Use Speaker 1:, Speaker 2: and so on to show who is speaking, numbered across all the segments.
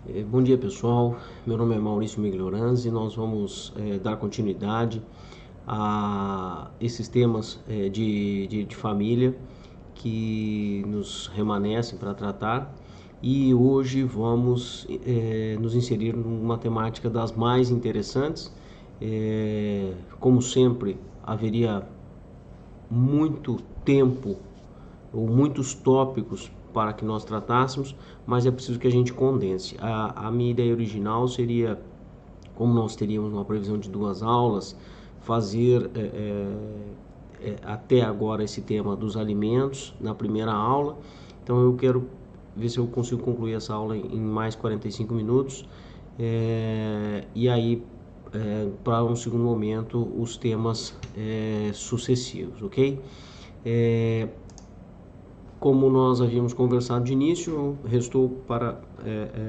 Speaker 1: Bom dia pessoal, meu nome é Maurício Miglioranzi e nós vamos dar continuidade a esses temas de família que nos remanescem para tratar, e hoje vamos nos inserir numa temática das mais interessantes. Como sempre, haveria muito tempo ou muitos tópicos para que nós tratássemos, mas é preciso que a gente condense. A minha ideia original seria, como nós teríamos uma previsão de 2 aulas, fazer até agora esse tema dos alimentos na primeira aula. Então eu quero ver se eu consigo concluir essa aula em mais 45 minutos, e aí para um segundo momento os temas sucessivos, ok? Como nós havíamos conversado de início, restou para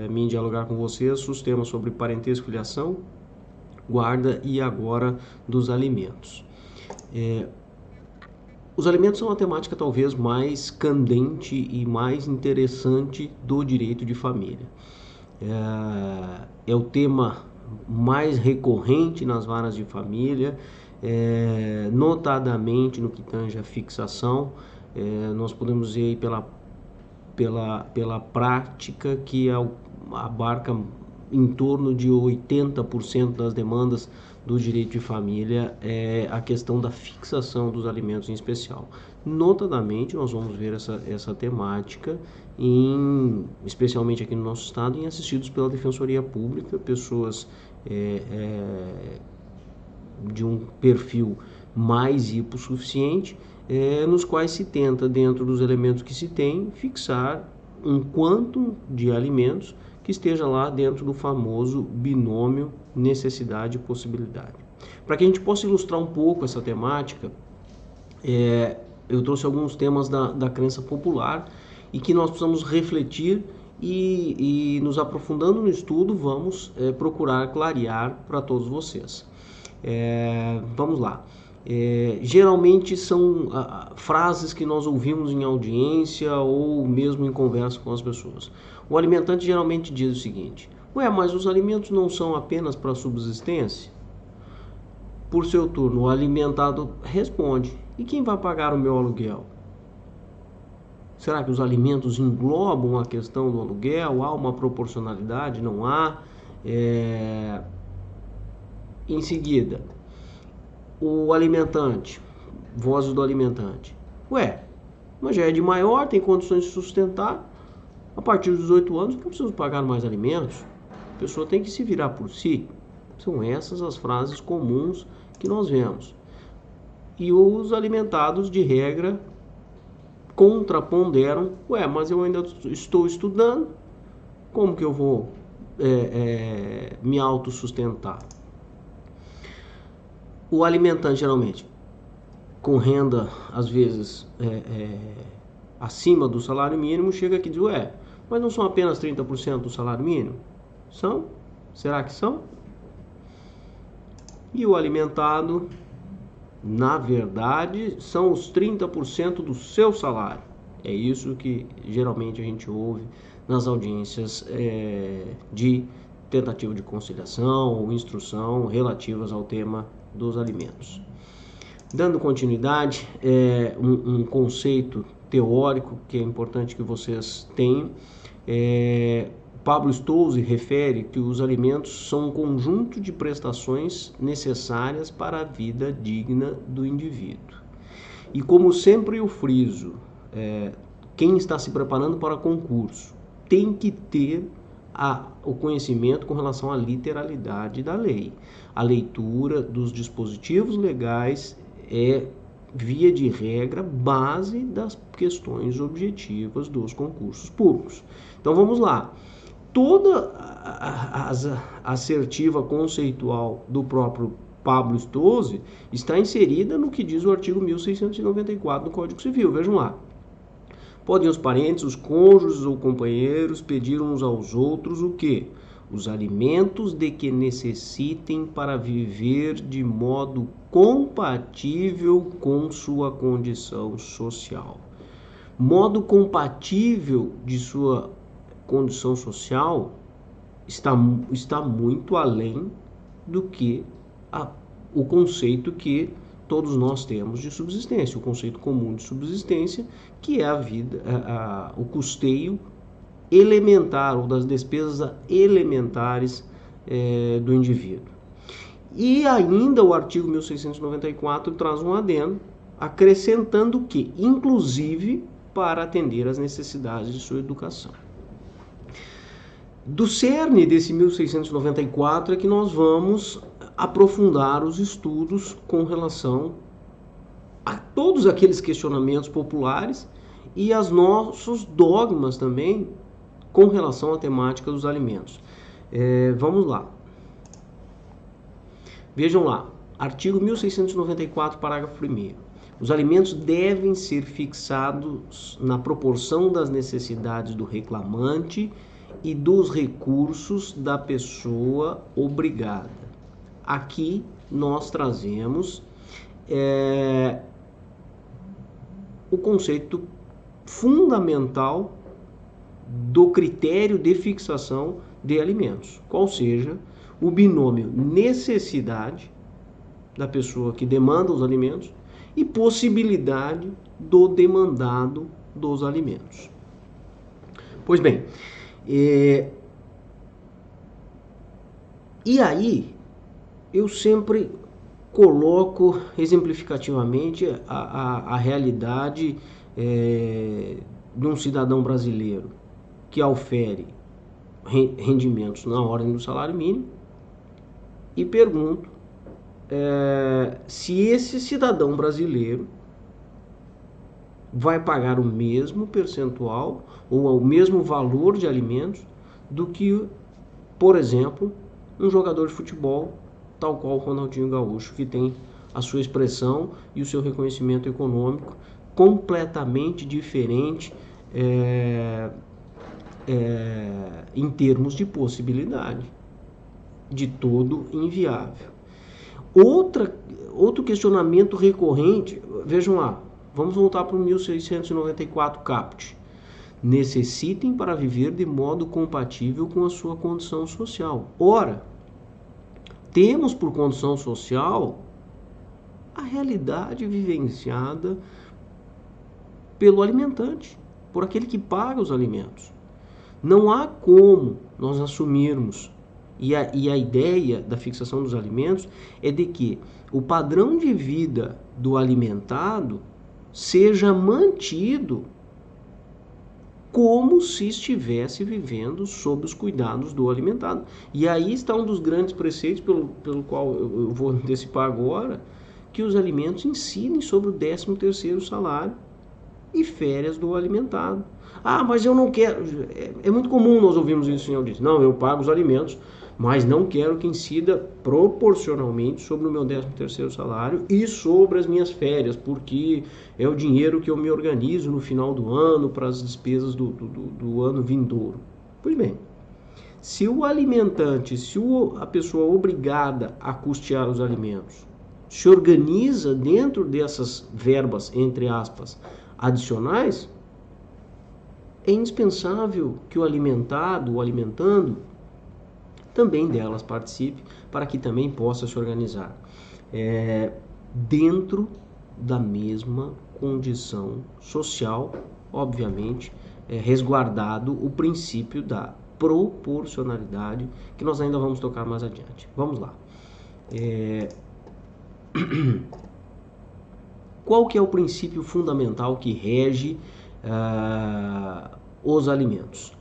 Speaker 1: mim dialogar com vocês os temas sobre parentesco, filiação, guarda e agora dos alimentos. Os alimentos são a temática talvez mais candente e mais interessante do direito de família. É o tema mais recorrente nas varas de família, notadamente no que tange a fixação. Nós podemos ver aí pela prática que abarca em torno de 80% das demandas do direito de família, a questão da fixação dos alimentos em especial. Notadamente, nós vamos ver essa temática, especialmente aqui no nosso estado, em assistidos pela Defensoria Pública, pessoas de um perfil mais hipossuficiente, nos quais se tenta, dentro dos elementos que se tem, fixar um quantum de alimentos que esteja lá dentro do famoso binômio necessidade e possibilidade. Para que a gente possa ilustrar um pouco essa temática, eu trouxe alguns temas da crença popular e que nós precisamos refletir e nos aprofundando no estudo, vamos procurar clarear para todos vocês. Vamos lá. Geralmente são frases que nós ouvimos em audiência ou mesmo em conversa com as pessoas. O alimentante geralmente diz o seguinte: ué, mas os alimentos não são apenas para subsistência? Por seu turno, o alimentado responde: e quem vai pagar o meu aluguel? Será que os alimentos englobam a questão do aluguel? Há uma proporcionalidade? Não há? Em seguida, o alimentante, vozes do alimentante: ué, mas já é de maior, tem condições de sustentar, a partir dos 18 anos não preciso pagar mais alimentos, a pessoa tem que se virar por si. São essas as frases comuns que nós vemos. E os alimentados, de regra, contraponderam: ué, mas eu ainda estou estudando, como que eu vou me autossustentar? O alimentante, geralmente, com renda, às vezes, acima do salário mínimo, chega aqui e diz: ué, mas não são apenas 30% do salário mínimo? São? Será que são? E o alimentado, na verdade, são os 30% do seu salário. É isso que geralmente a gente ouve nas audiências de tentativa de conciliação ou instrução relativas ao tema dos alimentos. Dando continuidade, um conceito teórico que é importante que vocês tenham. Pablo Stolze refere que os alimentos são um conjunto de prestações necessárias para a vida digna do indivíduo. E como sempre eu friso, quem está se preparando para concurso tem que ter o conhecimento com relação à literalidade da lei. A leitura dos dispositivos legais é, via de regra, base das questões objetivas dos concursos públicos. Então vamos lá. Toda a assertiva conceitual do próprio Pablo Stolze está inserida no que diz o artigo 1694 do Código Civil. Vejam lá. Podem os parentes, os cônjuges ou companheiros pedir uns aos outros o quê? Os alimentos de que necessitem para viver de modo compatível com sua condição social. Modo compatível de sua condição social está muito além do que o conceito que todos nós temos de subsistência, o conceito comum de subsistência, que é a vida, o custeio elementar ou das despesas elementares do indivíduo. E ainda o artigo 1694 traz um adendo, acrescentando que, inclusive, para atender às necessidades de sua educação. Do cerne desse 1694 é que nós vamos aprofundar os estudos com relação a todos aqueles questionamentos populares e aos nossos dogmas também com relação à temática dos alimentos. Vamos lá. Vejam lá, artigo 1694, parágrafo 1º. Os alimentos devem ser fixados na proporção das necessidades do reclamante e dos recursos da pessoa obrigada. Aqui nós trazemos o conceito fundamental do critério de fixação de alimentos, qual seja o binômio necessidade da pessoa que demanda os alimentos e possibilidade do demandado dos alimentos. Pois bem, e aí eu sempre coloco exemplificativamente a realidade de um cidadão brasileiro que aufere rendimentos na ordem do salário mínimo e pergunto se esse cidadão brasileiro vai pagar o mesmo percentual ou o mesmo valor de alimentos do que, por exemplo, um jogador de futebol tal qual o Ronaldinho Gaúcho, que tem a sua expressão e o seu reconhecimento econômico completamente diferente em termos de possibilidade, de todo inviável. Outro questionamento recorrente, vejam lá, vamos voltar para o 1694 caput. Necessitem para viver de modo compatível com a sua condição social. Ora, temos por condição social a realidade vivenciada pelo alimentante, por aquele que paga os alimentos. Não há como nós assumirmos, e a ideia da fixação dos alimentos é de que o padrão de vida do alimentado seja mantido como se estivesse vivendo sob os cuidados do alimentado. E aí está um dos grandes preceitos pelo qual eu vou antecipar agora, que os alimentos ensinem sobre o 13º salário e férias do alimentado. Ah, mas eu não quero. É muito comum nós ouvirmos isso, senhor diz. Não, eu pago os alimentos, mas não quero que incida proporcionalmente sobre o meu 13º salário e sobre as minhas férias, porque é o dinheiro que eu me organizo no final do ano para as despesas do ano vindouro. Pois bem, se o alimentante, a pessoa obrigada a custear os alimentos, se organiza dentro dessas verbas, entre aspas, adicionais, é indispensável que o alimentado, o alimentando, também delas participe, para que também possa se organizar dentro da mesma condição social, obviamente, resguardado o princípio da proporcionalidade, que nós ainda vamos tocar mais adiante. Vamos lá. Qual que é o princípio fundamental que rege os alimentos?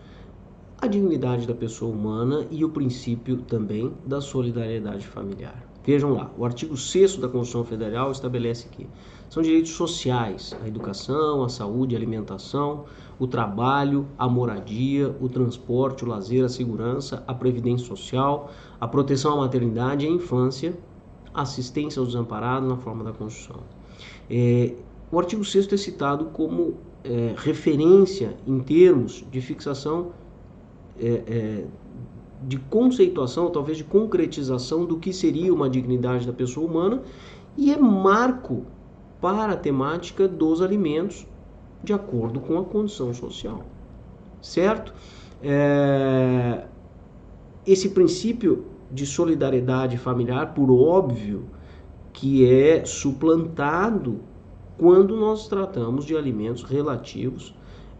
Speaker 1: A dignidade da pessoa humana e o princípio também da solidariedade familiar. Vejam lá, o artigo 6º da Constituição Federal estabelece que são direitos sociais: a educação, a saúde, a alimentação, o trabalho, a moradia, o transporte, o lazer, a segurança, a previdência social, a proteção à maternidade e à infância, a assistência aos desamparados na forma da Constituição. O artigo 6º é citado como referência em termos de fixação, de conceituação, talvez de concretização do que seria uma dignidade da pessoa humana, e é marco para a temática dos alimentos de acordo com a condição social, certo? esse princípio de solidariedade familiar, por óbvio, que é suplantado quando nós tratamos de alimentos relativos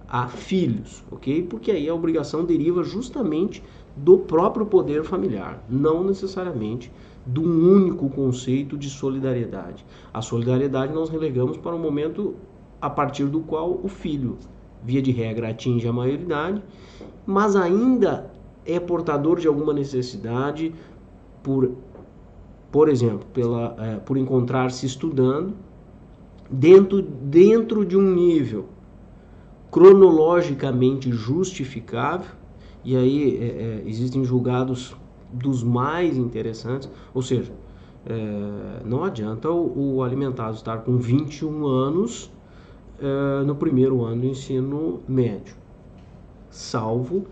Speaker 1: a filhos, ok? Porque aí a obrigação deriva justamente do próprio poder familiar, não necessariamente de um único conceito de solidariedade. A solidariedade nós relegamos para o momento a partir do qual o filho, via de regra, atinge a maioridade, mas ainda é portador de alguma necessidade por exemplo, por encontrar-se estudando dentro de um nível cronologicamente justificável, e aí existem julgados dos mais interessantes, ou seja, não adianta o alimentado estar com 21 anos no primeiro ano do ensino médio, salvo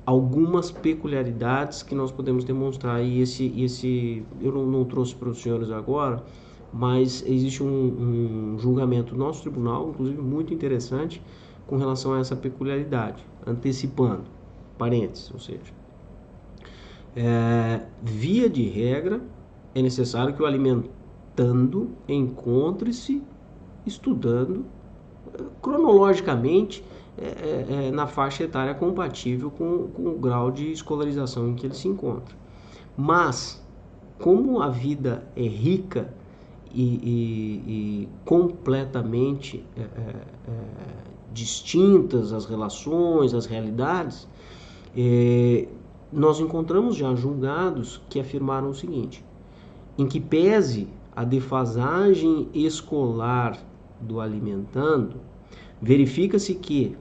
Speaker 1: algumas peculiaridades que nós podemos demonstrar, e esse eu não trouxe para os senhores agora, mas existe um julgamento do nosso tribunal, inclusive muito interessante, com relação a essa peculiaridade, antecipando, parênteses, ou seja, via de regra, é necessário que o alimentando encontre-se estudando cronologicamente na faixa etária compatível com o grau de escolarização em que ele se encontra. Mas, como a vida é rica e completamente distintas as relações, as realidades, nós encontramos já julgados que afirmaram o seguinte: em que pese a defasagem escolar do alimentando, verifica-se que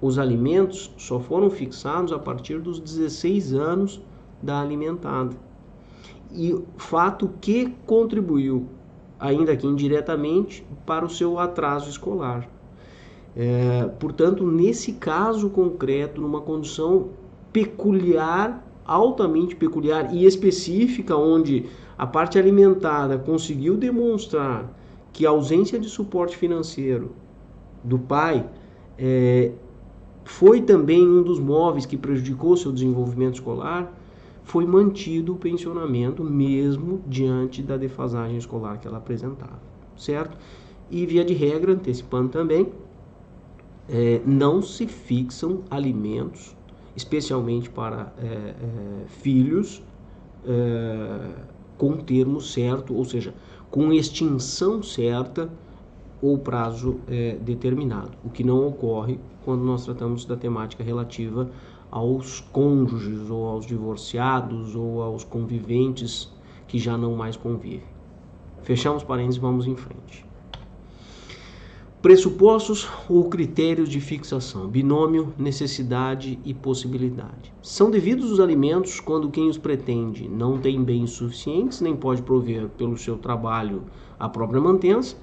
Speaker 1: os alimentos só foram fixados a partir dos 16 anos da alimentada. E fato que contribuiu, ainda que indiretamente, para o seu atraso escolar. Portanto, nesse caso concreto, numa condição peculiar, altamente peculiar e específica, onde a parte alimentada conseguiu demonstrar que a ausência de suporte financeiro do pai foi também um dos móveis que prejudicou seu desenvolvimento escolar, foi mantido o pensionamento mesmo diante da defasagem escolar que ela apresentava, certo? E via de regra, antecipando também, não se fixam alimentos, especialmente para filhos, com termo certo, ou seja, com extinção certa ou prazo determinado, o que não ocorre quando nós tratamos da temática relativa aos cônjuges, ou aos divorciados, ou aos conviventes que já não mais convivem. Fechamos parênteses e vamos em frente. Pressupostos ou critérios de fixação: binômio, necessidade e possibilidade. São devidos os alimentos quando quem os pretende não tem bens suficientes, nem pode prover pelo seu trabalho a própria mantença,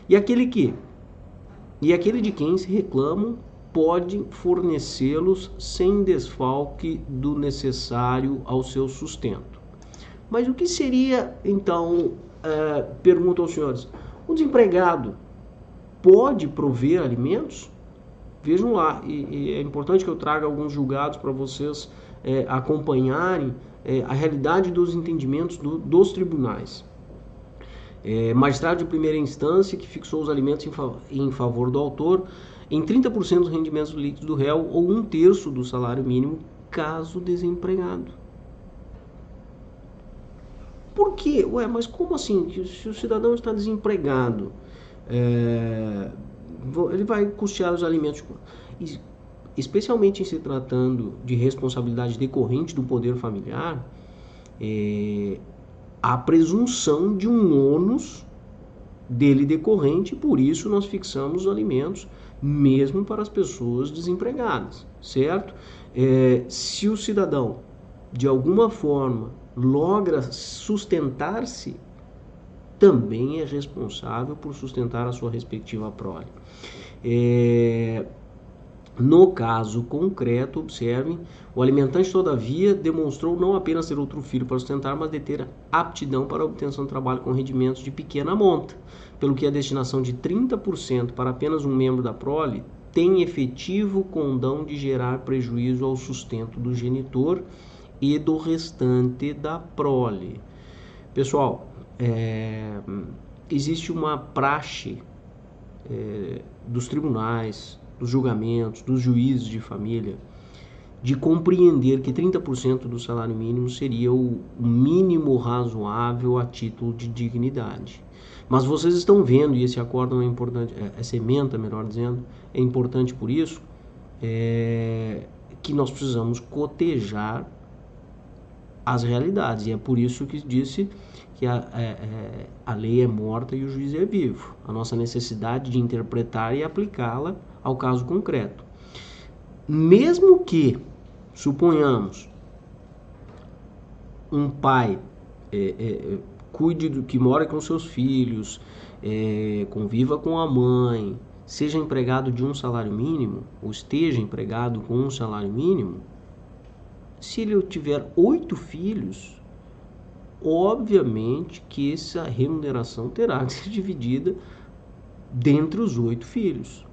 Speaker 1: e aquele de quem se reclamam pode fornecê-los sem desfalque do necessário ao seu sustento. Mas o que seria, então, pergunto aos senhores, um desempregado pode prover alimentos? Vejam lá, e é importante que eu traga alguns julgados para vocês acompanharem a realidade dos entendimentos dos tribunais. Magistrado de primeira instância que fixou os alimentos em favor do autor em 30% dos rendimentos líquidos do réu ou 1/3 do salário mínimo, caso desempregado. Por quê? Mas como assim? Se o cidadão está desempregado, ele vai custear os alimentos, especialmente em se tratando de responsabilidade decorrente do poder familiar, a presunção de um ônus dele decorrente, por isso nós fixamos os alimentos mesmo para as pessoas desempregadas, certo? Se o cidadão de alguma forma logra sustentar-se, também é responsável por sustentar a sua respectiva prole. No caso concreto, observem, o alimentante, todavia, demonstrou não apenas ter outro filho para sustentar, mas de ter aptidão para a obtenção de trabalho com rendimentos de pequena monta, pelo que a destinação de 30% para apenas um membro da prole tem efetivo condão de gerar prejuízo ao sustento do genitor e do restante da prole. Pessoal, existe uma praxe dos tribunais, dos julgamentos, dos juízes de família, de compreender que 30% do salário mínimo seria o mínimo razoável a título de dignidade. Mas vocês estão vendo, e esse acórdão é importante, essa ementa, melhor dizendo, é importante por isso, que nós precisamos cotejar as realidades. E é por isso que disse que a lei é morta e o juiz é vivo. A nossa necessidade de interpretar e aplicá-la ao caso concreto. Mesmo que, suponhamos, um pai cuide do que mora com seus filhos, conviva com a mãe, seja empregado de um salário mínimo, ou esteja empregado com um salário mínimo, se ele tiver 8 filhos, obviamente que essa remuneração terá que ser dividida dentre os 8 filhos,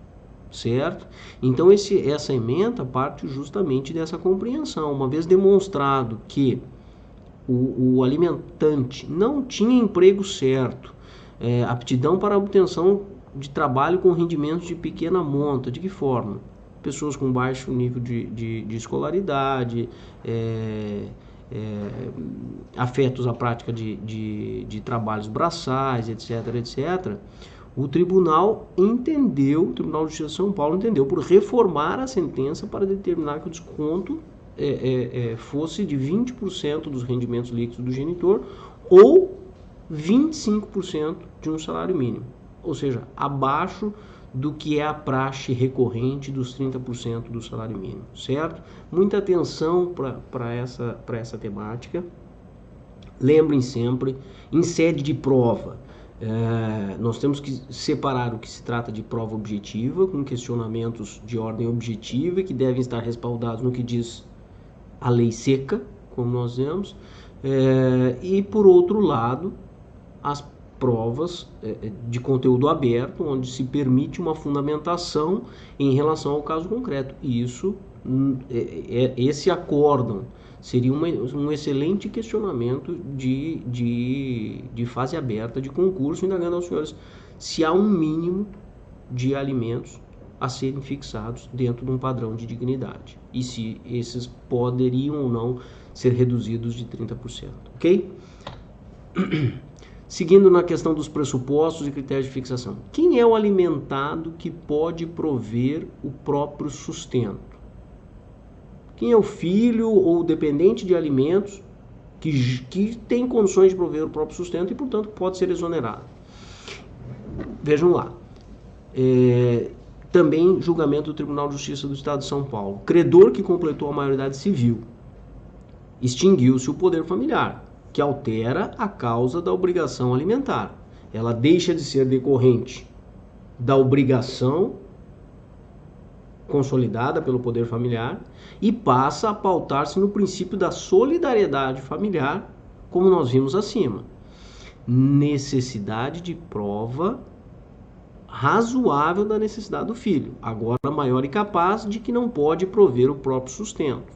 Speaker 1: certo? Então essa ementa parte justamente dessa compreensão. Uma vez demonstrado que o alimentante não tinha emprego certo, aptidão para a obtenção de trabalho com rendimentos de pequena monta, de que forma? Pessoas com baixo nível de escolaridade, afetos à prática de trabalhos braçais, etc, etc. O Tribunal de Justiça de São Paulo entendeu por reformar a sentença para determinar que o desconto fosse de 20% dos rendimentos líquidos do genitor ou 25% de um salário mínimo, ou seja, abaixo do que é a praxe recorrente dos 30% do salário mínimo, certo? Muita atenção para essa temática. Lembrem sempre, em sede de prova, nós temos que separar o que se trata de prova objetiva, com questionamentos de ordem objetiva, que devem estar respaldados no que diz a lei seca, como nós vemos, e por outro lado, as provas de conteúdo aberto, onde se permite uma fundamentação em relação ao caso concreto. E esse acórdão seria um excelente questionamento de fase aberta de concurso, indagando aos senhores se há um mínimo de alimentos a serem fixados dentro de um padrão de dignidade e se esses poderiam ou não ser reduzidos de 30%, ok? Seguindo na questão dos pressupostos e critérios de fixação. Quem é o alimentado que pode prover o próprio sustento? Quem é o filho ou dependente de alimentos que tem condições de prover o próprio sustento e, portanto, pode ser exonerado? Vejam lá. Também julgamento do Tribunal de Justiça do Estado de São Paulo. Credor que completou a maioridade civil. Extinguiu-se o poder familiar, que altera a causa da obrigação alimentar. Ela deixa de ser decorrente da obrigação consolidada pelo poder familiar e passa a pautar-se no princípio da solidariedade familiar, como nós vimos acima. Necessidade de prova razoável da necessidade do filho, agora maior e capaz de que não pode prover o próprio sustento.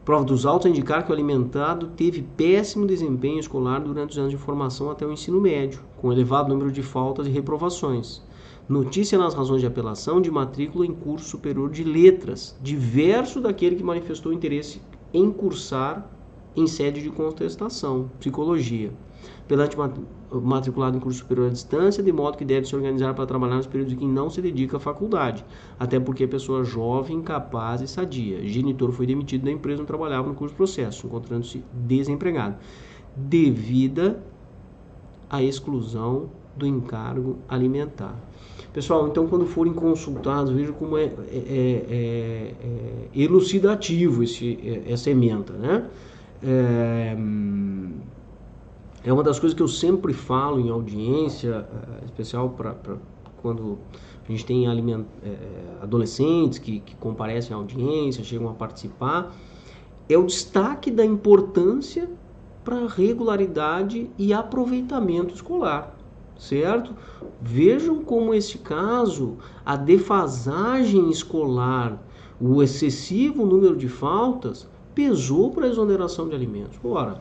Speaker 1: Prova dos autos a indicar que o alimentado teve péssimo desempenho escolar durante os anos de formação até o ensino médio, com elevado número de faltas e reprovações. Notícia nas razões de apelação de matrícula em curso superior de letras, diverso daquele que manifestou interesse em cursar em sede de contestação, psicologia. Apelante matriculado em curso superior à distância, de modo que deve se organizar para trabalhar nos períodos em que não se dedica à faculdade, até porque é pessoa jovem, capaz e sadia. Genitor foi demitido da empresa onde trabalhava no curso de processo, encontrando-se desempregado, devida à exclusão do encargo alimentar. Pessoal, então quando forem consultados, vejam como é elucidativo essa ementa, né? É uma das coisas que eu sempre falo em audiência, especial para quando a gente tem adolescentes que comparecem à audiência, chegam a participar, é o destaque da importância para regularidade e aproveitamento escolar. certo? Vejam como esse caso, a defasagem escolar, o excessivo número de faltas, pesou para a exoneração de alimentos. Ora,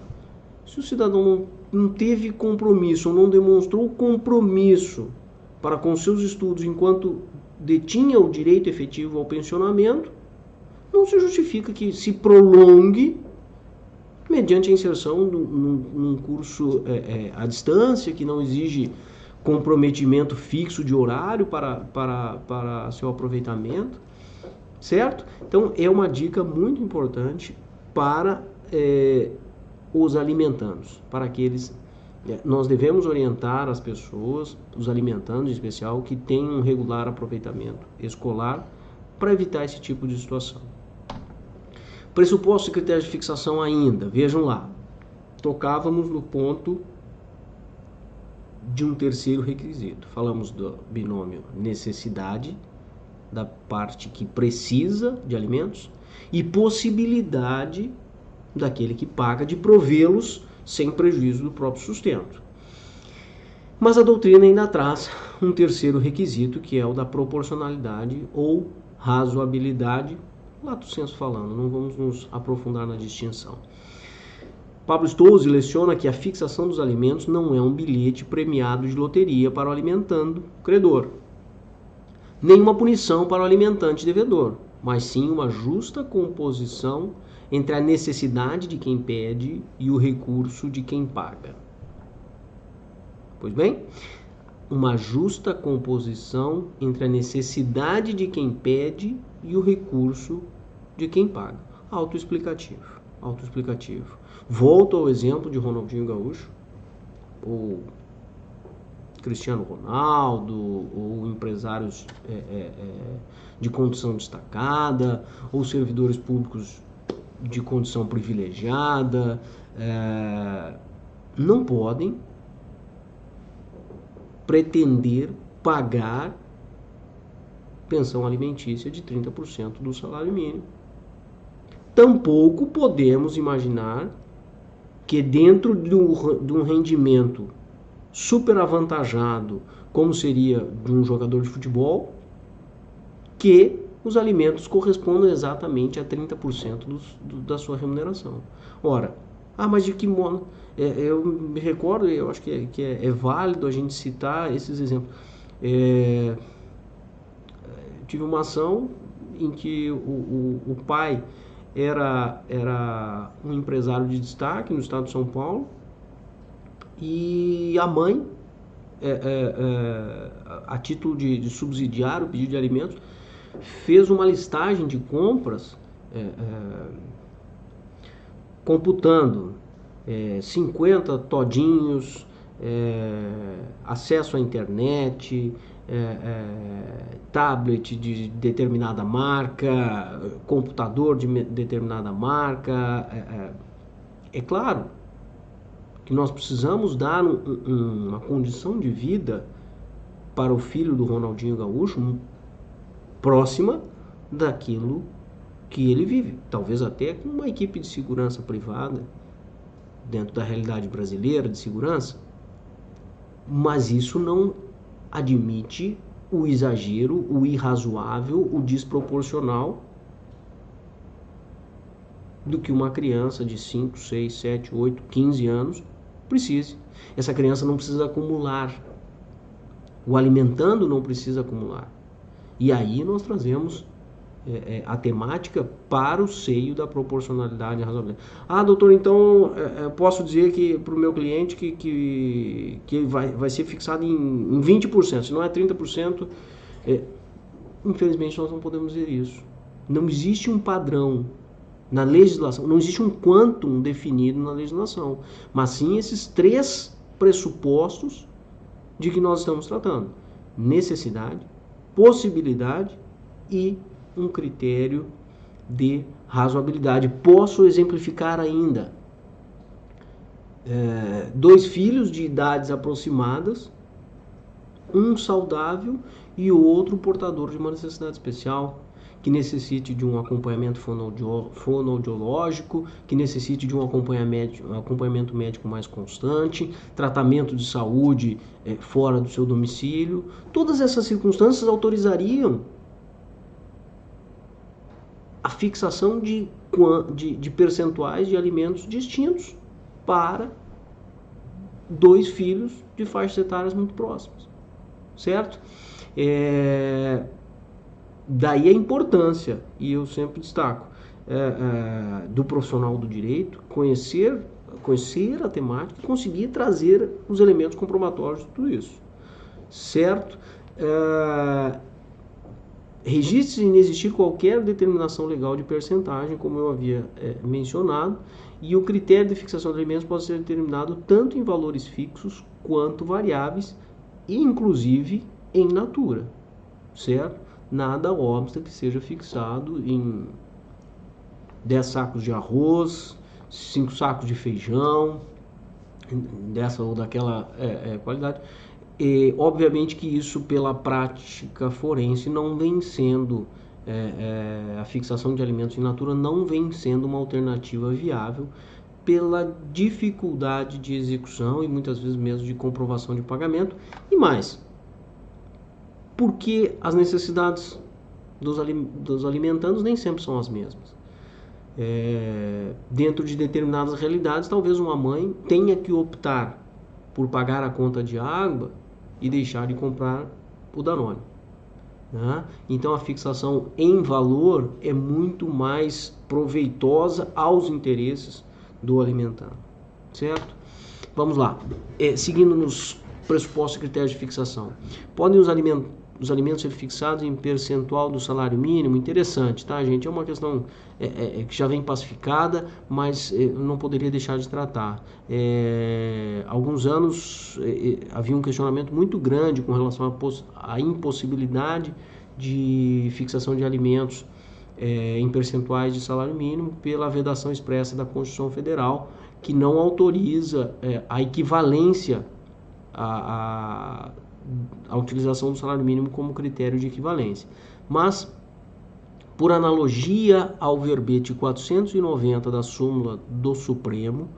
Speaker 1: se o cidadão não teve compromisso, ou não demonstrou compromisso para com seus estudos enquanto detinha o direito efetivo ao pensionamento, não se justifica que se prolongue mediante a inserção num curso à distância, que não exige comprometimento fixo de horário para seu aproveitamento, certo? Então, é uma dica muito importante para os alimentandos, para aqueles... Nós devemos orientar as pessoas, os alimentandos em especial, que tenham um regular aproveitamento escolar para evitar esse tipo de situação. Pressuposto e critérios de fixação ainda, vejam lá, tocávamos no ponto de um terceiro requisito. Falamos do binômio necessidade, da parte que precisa de alimentos, e possibilidade daquele que paga de provê-los sem prejuízo do próprio sustento. Mas a doutrina ainda traz um terceiro requisito, que é o da proporcionalidade ou razoabilidade, lato sensu falando, não vamos nos aprofundar na distinção. Pablo Stolze leciona que a fixação dos alimentos não é um bilhete premiado de loteria para o alimentando credor, nem uma punição para o alimentante devedor, mas sim uma justa composição entre a necessidade de quem pede e o recurso de quem paga. Pois bem, uma justa composição entre a necessidade de quem pede e o recurso de quem paga. Autoexplicativo. Autoexplicativo. Volto ao exemplo de Ronaldinho Gaúcho, ou Cristiano Ronaldo, ou empresários de condição destacada, ou servidores públicos de condição privilegiada, não podem pretender pagar pensão alimentícia de 30% do salário mínimo. Tampouco podemos imaginar que dentro de um rendimento super avantajado, como seria de um jogador de futebol, que os alimentos correspondam exatamente a 30% da sua remuneração. Ora, mas de que modo? Eu me recordo, eu acho que é válido a gente citar esses exemplos. Tive uma ação em que o pai era um empresário de destaque no estado de São Paulo e a mãe, a título de subsidiar o pedido de alimentos, fez uma listagem de compras computando 50 todinhos, acesso à internet, tablet de determinada marca, computador de determinada marca. É claro que nós precisamos dar uma condição de vida para o filho do Ronaldinho Gaúcho próxima daquilo que ele vive, talvez até com uma equipe de segurança privada dentro da realidade brasileira de segurança, mas isso não admite o exagero, o irrazoável, o desproporcional do que uma criança de 5, 6, 7, 8, 15 anos precise. Essa criança não precisa acumular, o alimentando não precisa acumular. E aí nós trazemos a temática para o seio da proporcionalidade e razoabilidade. Doutor, então posso dizer que para o meu cliente que vai ser fixado em 20%, se não é 30%, infelizmente nós não podemos dizer isso. Não existe um padrão na legislação, não existe um quantum definido na legislação, mas sim esses 3 pressupostos de que nós estamos tratando: necessidade, possibilidade e um critério de razoabilidade. Posso exemplificar ainda. 2 filhos de idades aproximadas, um saudável e o outro portador de uma necessidade especial, que necessite de um acompanhamento fonoaudiológico, que necessite de um acompanhamento médico mais constante, tratamento de saúde fora do seu domicílio. Todas essas circunstâncias autorizariam a fixação de percentuais de alimentos distintos para 2 filhos de faixas etárias muito próximas, certo? Daí a importância, e eu sempre destaco, do profissional do direito conhecer a temática e conseguir trazer os elementos comprobatórios de tudo isso, certo? Registre-se em existir qualquer determinação legal de percentagem, como eu havia mencionado, e o critério de fixação de alimentos pode ser determinado tanto em valores fixos quanto variáveis, e inclusive em natura, certo? Nada obsta que seja fixado em 10 sacos de arroz, 5 sacos de feijão, dessa ou daquela qualidade. E, obviamente que isso, pela prática forense, não vem sendo, a fixação de alimentos in natura não vem sendo uma alternativa viável pela dificuldade de execução e muitas vezes mesmo de comprovação de pagamento. E mais, porque as necessidades dos alimentandos nem sempre são as mesmas. Dentro de determinadas realidades, talvez uma mãe tenha que optar por pagar a conta de água e deixar de comprar o Danone, né? Então a fixação em valor é muito mais proveitosa aos interesses do alimentando, certo? Vamos lá, seguindo nos pressupostos e critérios de fixação. Podem os alimentos ser fixados em percentual do salário mínimo? Interessante, tá, gente? É uma questão que já vem pacificada, mas não poderia deixar de tratar. Alguns anos havia um questionamento muito grande com relação à impossibilidade de fixação de alimentos em percentuais de salário mínimo pela vedação expressa da Constituição Federal, que não autoriza a equivalência a utilização do salário mínimo como critério de equivalência. Mas, por analogia ao verbete 490 da súmula do Supremo,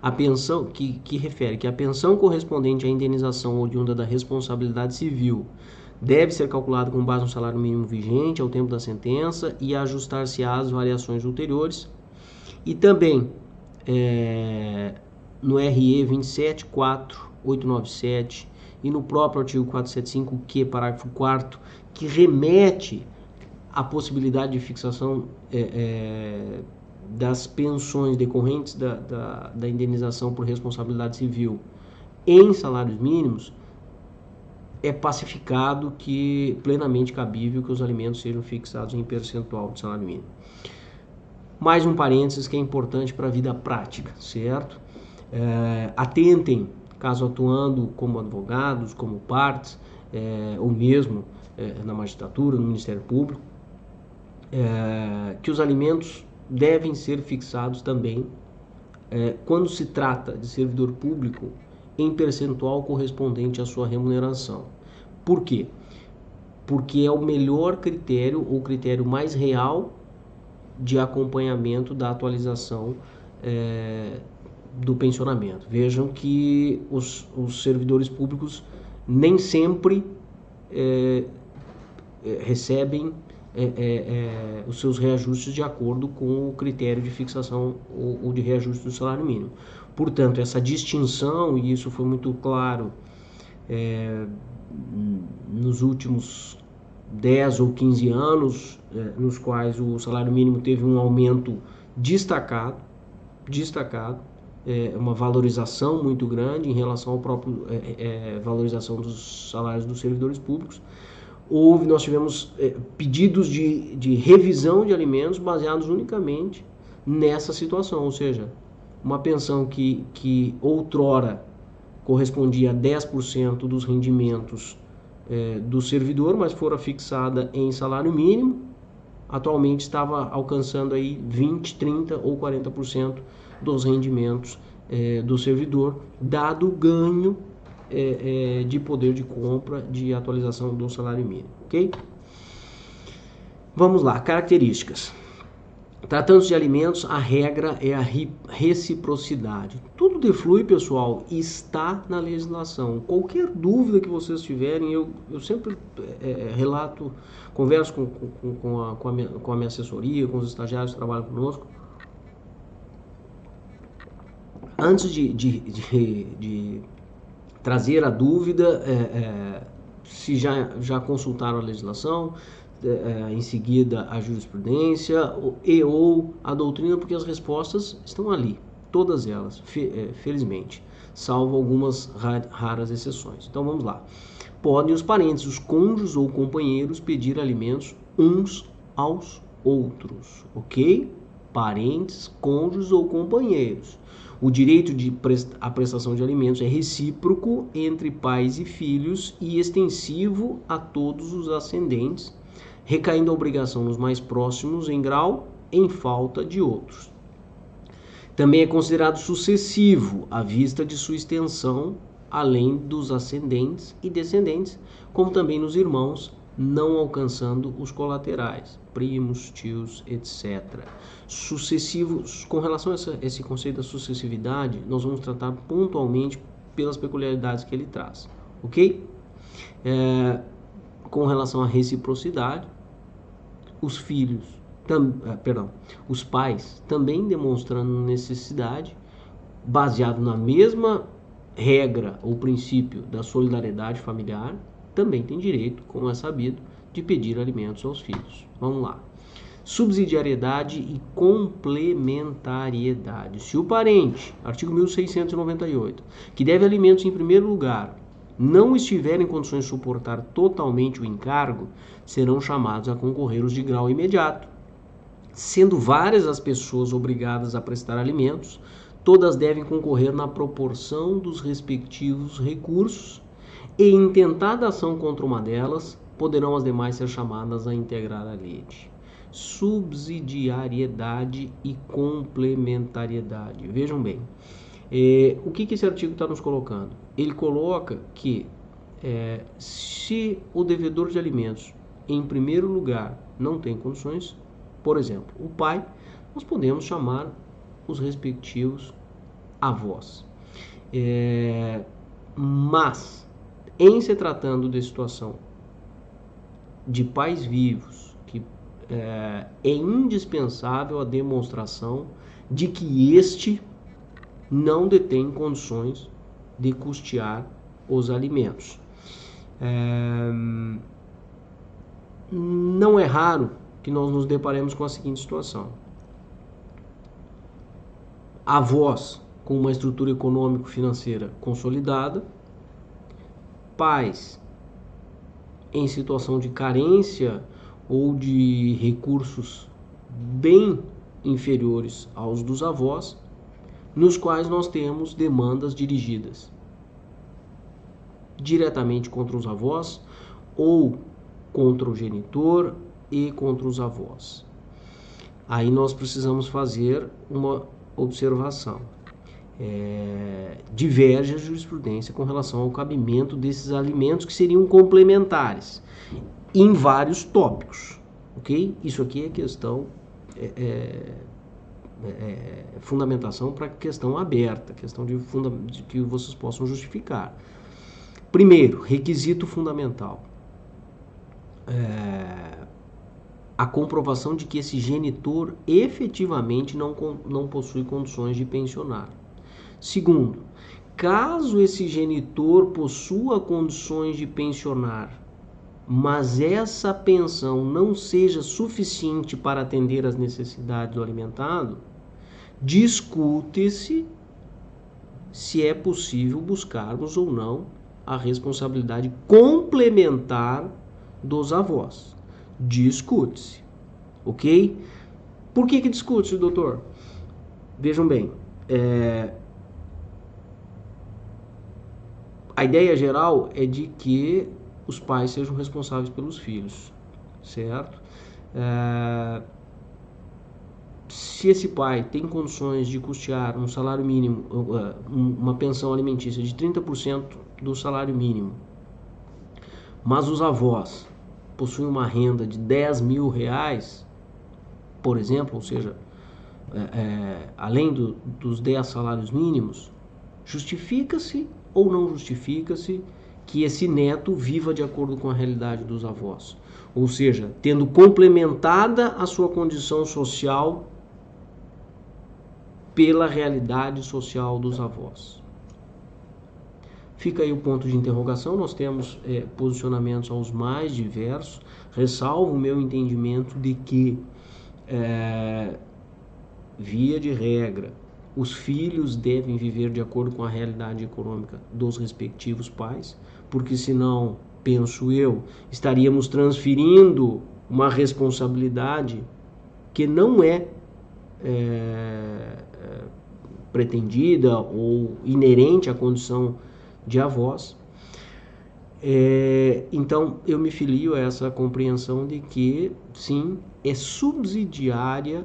Speaker 1: a pensão que refere que a pensão correspondente à indenização oriunda da responsabilidade civil deve ser calculada com base no salário mínimo vigente ao tempo da sentença e ajustar-se às variações ulteriores. E também no RE 274.897 e no próprio artigo 475-Q, parágrafo 4º, que remete à possibilidade de fixação das pensões decorrentes da indenização por responsabilidade civil em salários mínimos, é pacificado que plenamente cabível que os alimentos sejam fixados em percentual de salário mínimo. Mais um parênteses que é importante para a vida prática, certo? Atentem, caso atuando como advogados, como partes, ou mesmo na magistratura, no Ministério Público, que os alimentos devem ser fixados também, quando se trata de servidor público, em percentual correspondente à sua remuneração. Por quê? Porque é o melhor critério, ou critério mais real de acompanhamento da atualização do pensionamento. Vejam que os servidores públicos nem sempre recebem os seus reajustes de acordo com o critério de fixação ou de reajuste do salário mínimo. Portanto, essa distinção, e isso foi muito claro nos últimos 10 ou 15 anos, nos quais o salário mínimo teve um aumento destacado, uma valorização muito grande em relação ao próprio valorização dos salários dos servidores públicos. Nós tivemos pedidos de revisão de alimentos baseados unicamente nessa situação, ou seja, uma pensão que outrora correspondia a 10% dos rendimentos do servidor, mas fora fixada em salário mínimo, atualmente estava alcançando aí 20, 30 ou 40% dos rendimentos do servidor, dado o ganho de poder de compra de atualização do salário mínimo, ok? Vamos lá, características. Tratando-se de alimentos, a regra é a reciprocidade. Tudo de flui, pessoal, está na legislação. Qualquer dúvida que vocês tiverem, eu sempre relato, converso com a minha assessoria, com os estagiários que trabalham conosco. Antes de trazer a dúvida, se já consultaram a legislação, em seguida a jurisprudência ou a doutrina, porque as respostas estão ali, todas elas, felizmente, salvo algumas raras exceções. Então vamos lá. Podem os parentes, os cônjuges ou companheiros pedir alimentos uns aos outros, ok? Parentes, cônjuges ou companheiros. O direito à prestação de alimentos é recíproco entre pais e filhos e extensivo a todos os ascendentes, recaindo a obrigação nos mais próximos em grau, em falta de outros. Também é considerado sucessivo à vista de sua extensão, além dos ascendentes e descendentes, como também nos irmãos, não alcançando os colaterais, primos, tios, etc. Sucessivos, com relação a esse conceito da sucessividade, nós vamos tratar pontualmente pelas peculiaridades que ele traz, ok? Com relação à reciprocidade, os pais também demonstrando necessidade, baseado na mesma regra ou princípio da solidariedade familiar, também tem direito, como é sabido, de pedir alimentos aos filhos. Vamos lá. Subsidiariedade e complementariedade. Se o parente, artigo 1698, que deve alimentos em primeiro lugar, não estiver em condições de suportar totalmente o encargo, serão chamados a concorrer os de grau imediato. Sendo várias as pessoas obrigadas a prestar alimentos, todas devem concorrer na proporção dos respectivos recursos e, em tentada ação contra uma delas, poderão as demais ser chamadas a integrar a rede. Subsidiariedade e complementariedade. Vejam bem, o que esse artigo está nos colocando? Ele coloca que se o devedor de alimentos, em primeiro lugar, não tem condições, por exemplo, o pai, nós podemos chamar os respectivos avós. Mas, em se tratando de situação de pais vivos, que é indispensável a demonstração de que este não detém condições de custear os alimentos. Não é raro que nós nos deparemos com a seguinte situação: avós com uma estrutura econômico-financeira consolidada, pais em situação de carência ou de recursos bem inferiores aos dos avós, nos quais nós temos demandas dirigidas diretamente contra os avós ou contra o genitor e contra os avós. Aí nós precisamos fazer uma observação. Diverge a jurisprudência com relação ao cabimento desses alimentos que seriam complementares em vários tópicos, ok? Isso aqui é questão, fundamentação para questão aberta, questão de que vocês possam justificar. Primeiro, requisito fundamental: a comprovação de que esse genitor efetivamente não possui condições de pensionar. Segundo, caso esse genitor possua condições de pensionar, mas essa pensão não seja suficiente para atender às necessidades do alimentado, discute-se se é possível buscarmos ou não a responsabilidade complementar dos avós. Discute-se, ok? Por que discute-se, doutor? Vejam bem, a ideia geral é de que os pais sejam responsáveis pelos filhos, certo? Se esse pai tem condições de custear um salário mínimo, uma pensão alimentícia de 30% do salário mínimo, mas os avós possui uma renda de 10 mil reais, por exemplo, ou seja, além dos 10 salários mínimos, justifica-se ou não justifica-se que esse neto viva de acordo com a realidade dos avós? Ou seja, tendo complementada a sua condição social pela realidade social dos avós. Fica aí o ponto de interrogação. Nós temos posicionamentos aos mais diversos. Ressalvo o meu entendimento de que, via de regra, os filhos devem viver de acordo com a realidade econômica dos respectivos pais, porque senão, penso eu, estaríamos transferindo uma responsabilidade que não é pretendida ou inerente à condição de avós. Então eu me filio a essa compreensão de que sim, é subsidiária,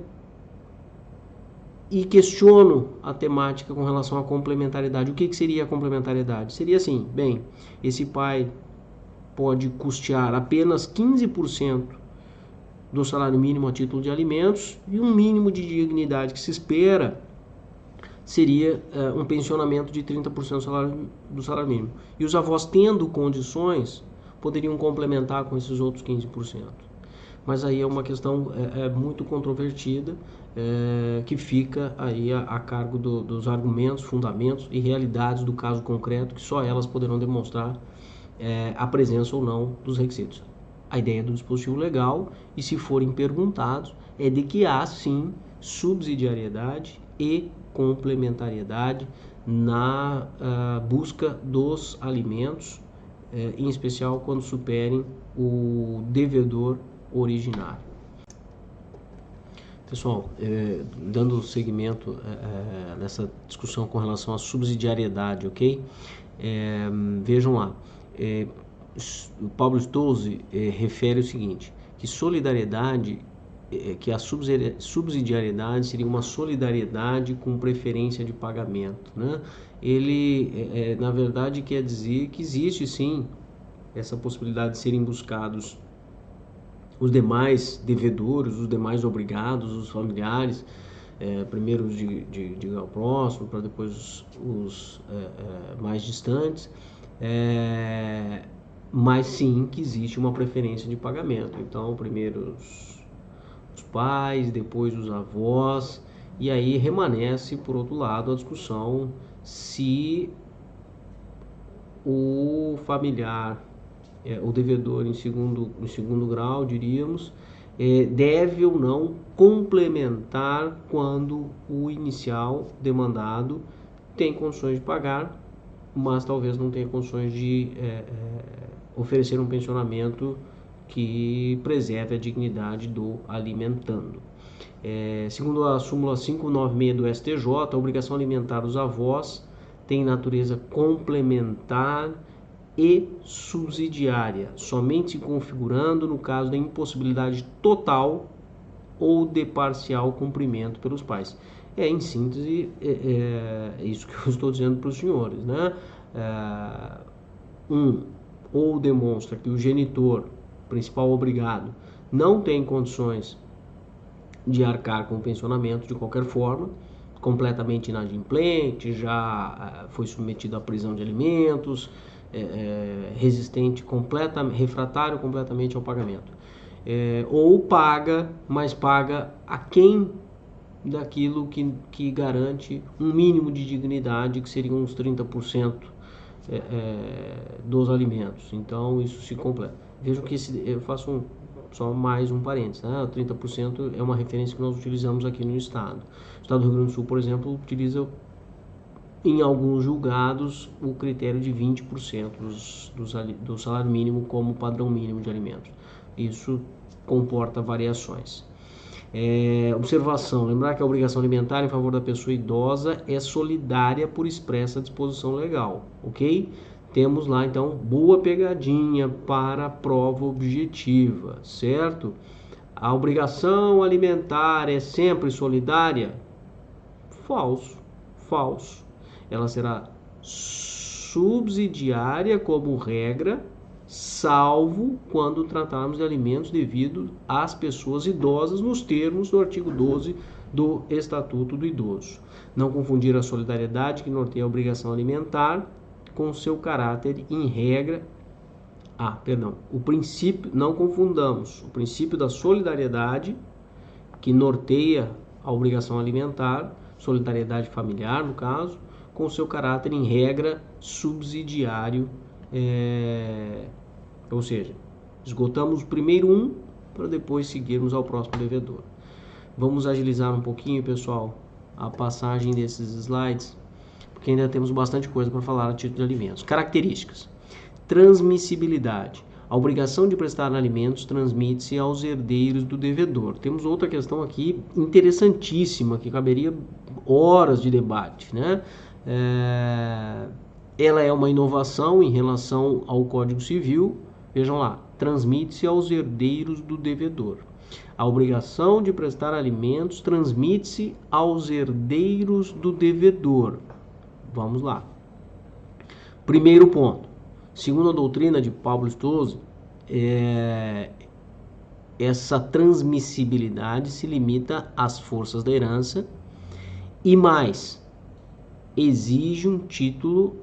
Speaker 1: e questiono a temática com relação à complementariedade. O que seria a complementariedade? Seria assim, bem, esse pai pode custear apenas 15% do salário mínimo a título de alimentos, e um mínimo de dignidade que se espera seria um pensionamento de 30% do salário mínimo. E os avós, tendo condições, poderiam complementar com esses outros 15%. Mas aí é uma questão muito controvertida, que fica aí a cargo dos argumentos, fundamentos e realidades do caso concreto, que só elas poderão demonstrar a presença ou não dos requisitos. A ideia do dispositivo legal, e se forem perguntados, é de que há sim subsidiariedade e complementariedade na busca dos alimentos, em especial quando superem o devedor originário. Pessoal, dando seguimento nessa discussão com relação à subsidiariedade, ok? Vejam lá, o Pablo Stolze refere o seguinte, que solidariedade, que a subsidiariedade seria uma solidariedade com preferência de pagamento, né? Ele, na verdade, quer dizer que existe sim essa possibilidade de serem buscados os demais devedores, os demais obrigados, os familiares, primeiro os de grau próximo, para depois os mais distantes, mas sim que existe uma preferência de pagamento. Então, primeiro os pais, depois os avós, e aí remanesce, por outro lado, a discussão se o familiar, o devedor em segundo grau, diríamos, deve ou não complementar quando o inicial demandado tem condições de pagar, mas talvez não tenha condições de oferecer um pensionamento que preserve a dignidade do alimentando. Segundo a súmula 596 do STJ, a obrigação alimentar dos avós tem natureza complementar e subsidiária, somente se configurando no caso da impossibilidade total ou de parcial cumprimento pelos pais. Em síntese, isso que eu estou dizendo para os senhores, né? Ou demonstra que o genitor, principal obrigado, não tem condições de arcar com o pensionamento de qualquer forma, completamente inadimplente, já foi submetido à prisão de alimentos, resistente, refratário completamente ao pagamento, ou paga, mas paga aquém daquilo que garante um mínimo de dignidade, que seriam uns 30% dos alimentos. Então isso se completa. Vejam que eu faço só mais um parênteses, né? 30% é uma referência que nós utilizamos aqui no estado. O estado do Rio Grande do Sul, por exemplo, utiliza em alguns julgados o critério de 20% do salário mínimo como padrão mínimo de alimentos. Isso comporta variações. Observação, lembrar que a obrigação alimentar em favor da pessoa idosa é solidária por expressa disposição legal, ok? Temos lá então boa pegadinha para a prova objetiva, certo? A obrigação alimentar é sempre solidária? Falso, falso. Ela será subsidiária como regra, salvo quando tratarmos de alimentos devidos às pessoas idosas nos termos do artigo 12 do Estatuto do Idoso. Não confundir a solidariedade que norteia a obrigação alimentar com seu caráter em regra. O princípio, não confundamos o princípio da solidariedade que norteia a obrigação alimentar, solidariedade familiar no caso, com seu caráter em regra subsidiário, ou seja, esgotamos primeiro um para depois seguirmos ao próximo devedor. Vamos agilizar um pouquinho, pessoal, a passagem desses slides, porque ainda temos bastante coisa para falar a título de alimentos. Características. Transmissibilidade. A obrigação de prestar alimentos transmite-se aos herdeiros do devedor. Temos outra questão aqui interessantíssima, que caberia horas de debate, né? Ela é uma inovação em relação ao Código Civil. Vejam lá, transmite-se aos herdeiros do devedor. A obrigação de prestar alimentos transmite-se aos herdeiros do devedor. Vamos lá. Primeiro ponto. Segundo a doutrina de Pablo Stossel, essa transmissibilidade se limita às forças da herança e mais, exige um título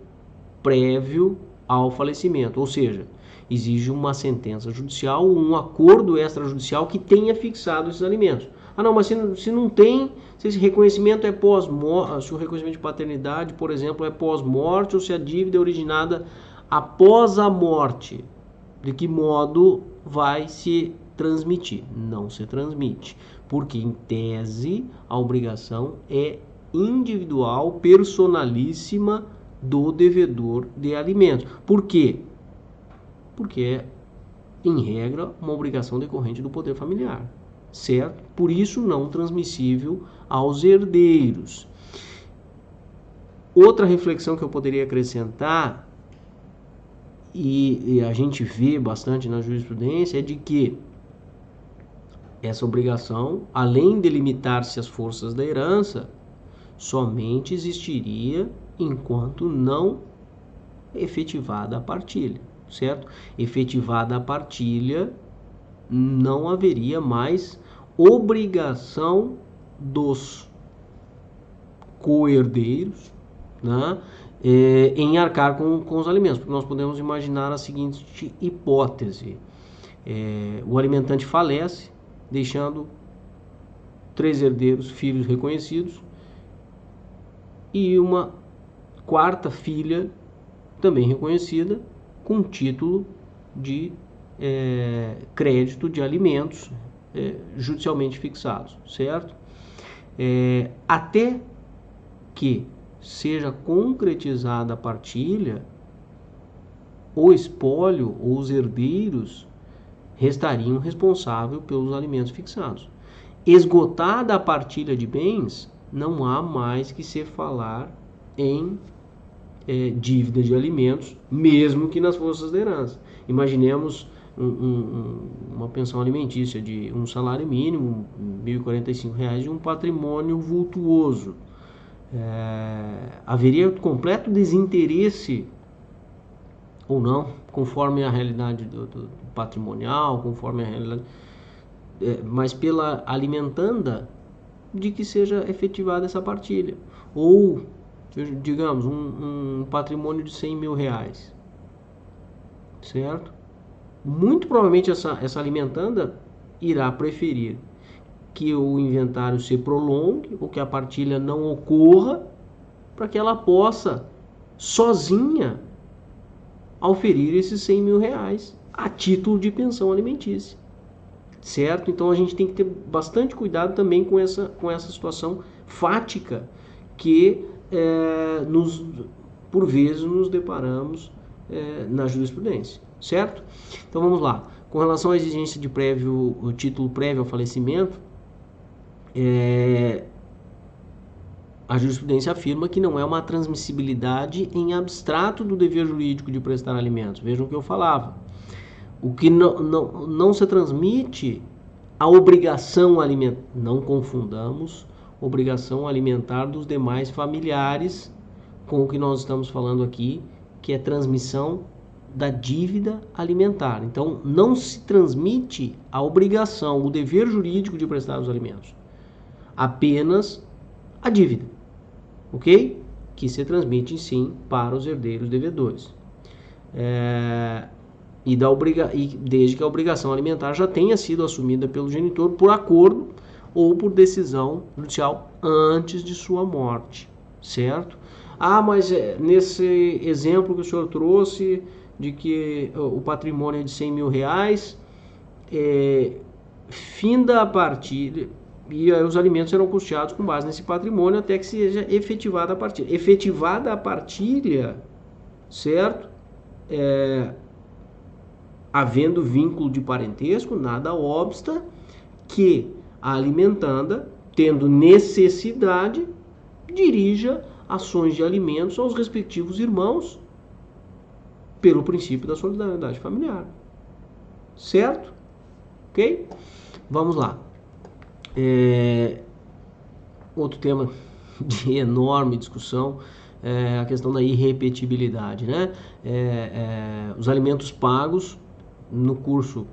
Speaker 1: prévio ao falecimento, ou seja, exige uma sentença judicial ou um acordo extrajudicial que tenha fixado esses alimentos. Não, mas se não tem, se esse reconhecimento é pós-morte, se o reconhecimento de paternidade, por exemplo, é pós-morte ou se a dívida é originada após a morte, de que modo vai se transmitir? Não se transmite, porque em tese a obrigação é individual, personalíssima do devedor de alimentos. Por quê? Porque é, em regra, uma obrigação decorrente do poder familiar, certo? Por isso não transmissível aos herdeiros. Outra reflexão que eu poderia acrescentar, e a gente vê bastante na jurisprudência, é de que essa obrigação, além de limitar-se às forças da herança, somente existiria enquanto não efetivada a partilha, certo? Efetivada a partilha, não haveria mais obrigação dos co-herdeiros, né, em arcar com os alimentos, porque nós podemos imaginar a seguinte hipótese: o alimentante falece, deixando 3 herdeiros, filhos reconhecidos, e uma quarta filha, também reconhecida, com título de crédito de alimentos judicialmente fixados, certo? Até que seja concretizada a partilha, o espólio ou os herdeiros restariam responsáveis pelos alimentos fixados. Esgotada a partilha de bens, não há mais que se falar em dívida de alimentos, mesmo que nas forças da herança. Imaginemos uma pensão alimentícia de um salário mínimo, R$ 1.045, de um patrimônio vultuoso. Haveria completo desinteresse ou não, conforme a realidade do patrimonial, conforme a realidade, mas pela alimentanda, de que seja efetivada essa partilha. Ou, digamos, um patrimônio de R$100 mil, certo? Muito provavelmente essa alimentanda irá preferir que o inventário se prolongue ou que a partilha não ocorra, para que ela possa sozinha auferir esses R$100 mil a título de pensão alimentícia, certo? Então a gente tem que ter bastante cuidado também com essa situação fática que por vezes nos deparamos na jurisprudência, certo? Então vamos lá. Com relação à exigência de título prévio ao falecimento, a jurisprudência afirma que não é uma transmissibilidade em abstrato do dever jurídico de prestar alimentos. Vejam o que eu falava. O que não se transmite a obrigação alimentar. Não confundamos obrigação alimentar dos demais familiares com o que nós estamos falando aqui, que é transmissão da dívida alimentar. Então, não se transmite a obrigação, o dever jurídico de prestar os alimentos, apenas a dívida, ok? Que se transmite, sim, para os herdeiros devedores. E desde que a obrigação alimentar já tenha sido assumida pelo genitor por acordo ou por decisão judicial antes de sua morte, certo? Mas nesse exemplo que o senhor trouxe, de que o patrimônio é de 100 mil reais, finda a partilha, e aí os alimentos serão custeados com base nesse patrimônio até que seja efetivada a partilha. Efetivada a partilha, certo? Havendo vínculo de parentesco, nada obsta que a alimentanda, tendo necessidade, dirija ações de alimentos aos respectivos irmãos pelo princípio da solidariedade familiar. Certo? Ok? Vamos lá. Outro tema de enorme discussão é a questão da irrepetibilidade, né? Os alimentos pagos no curso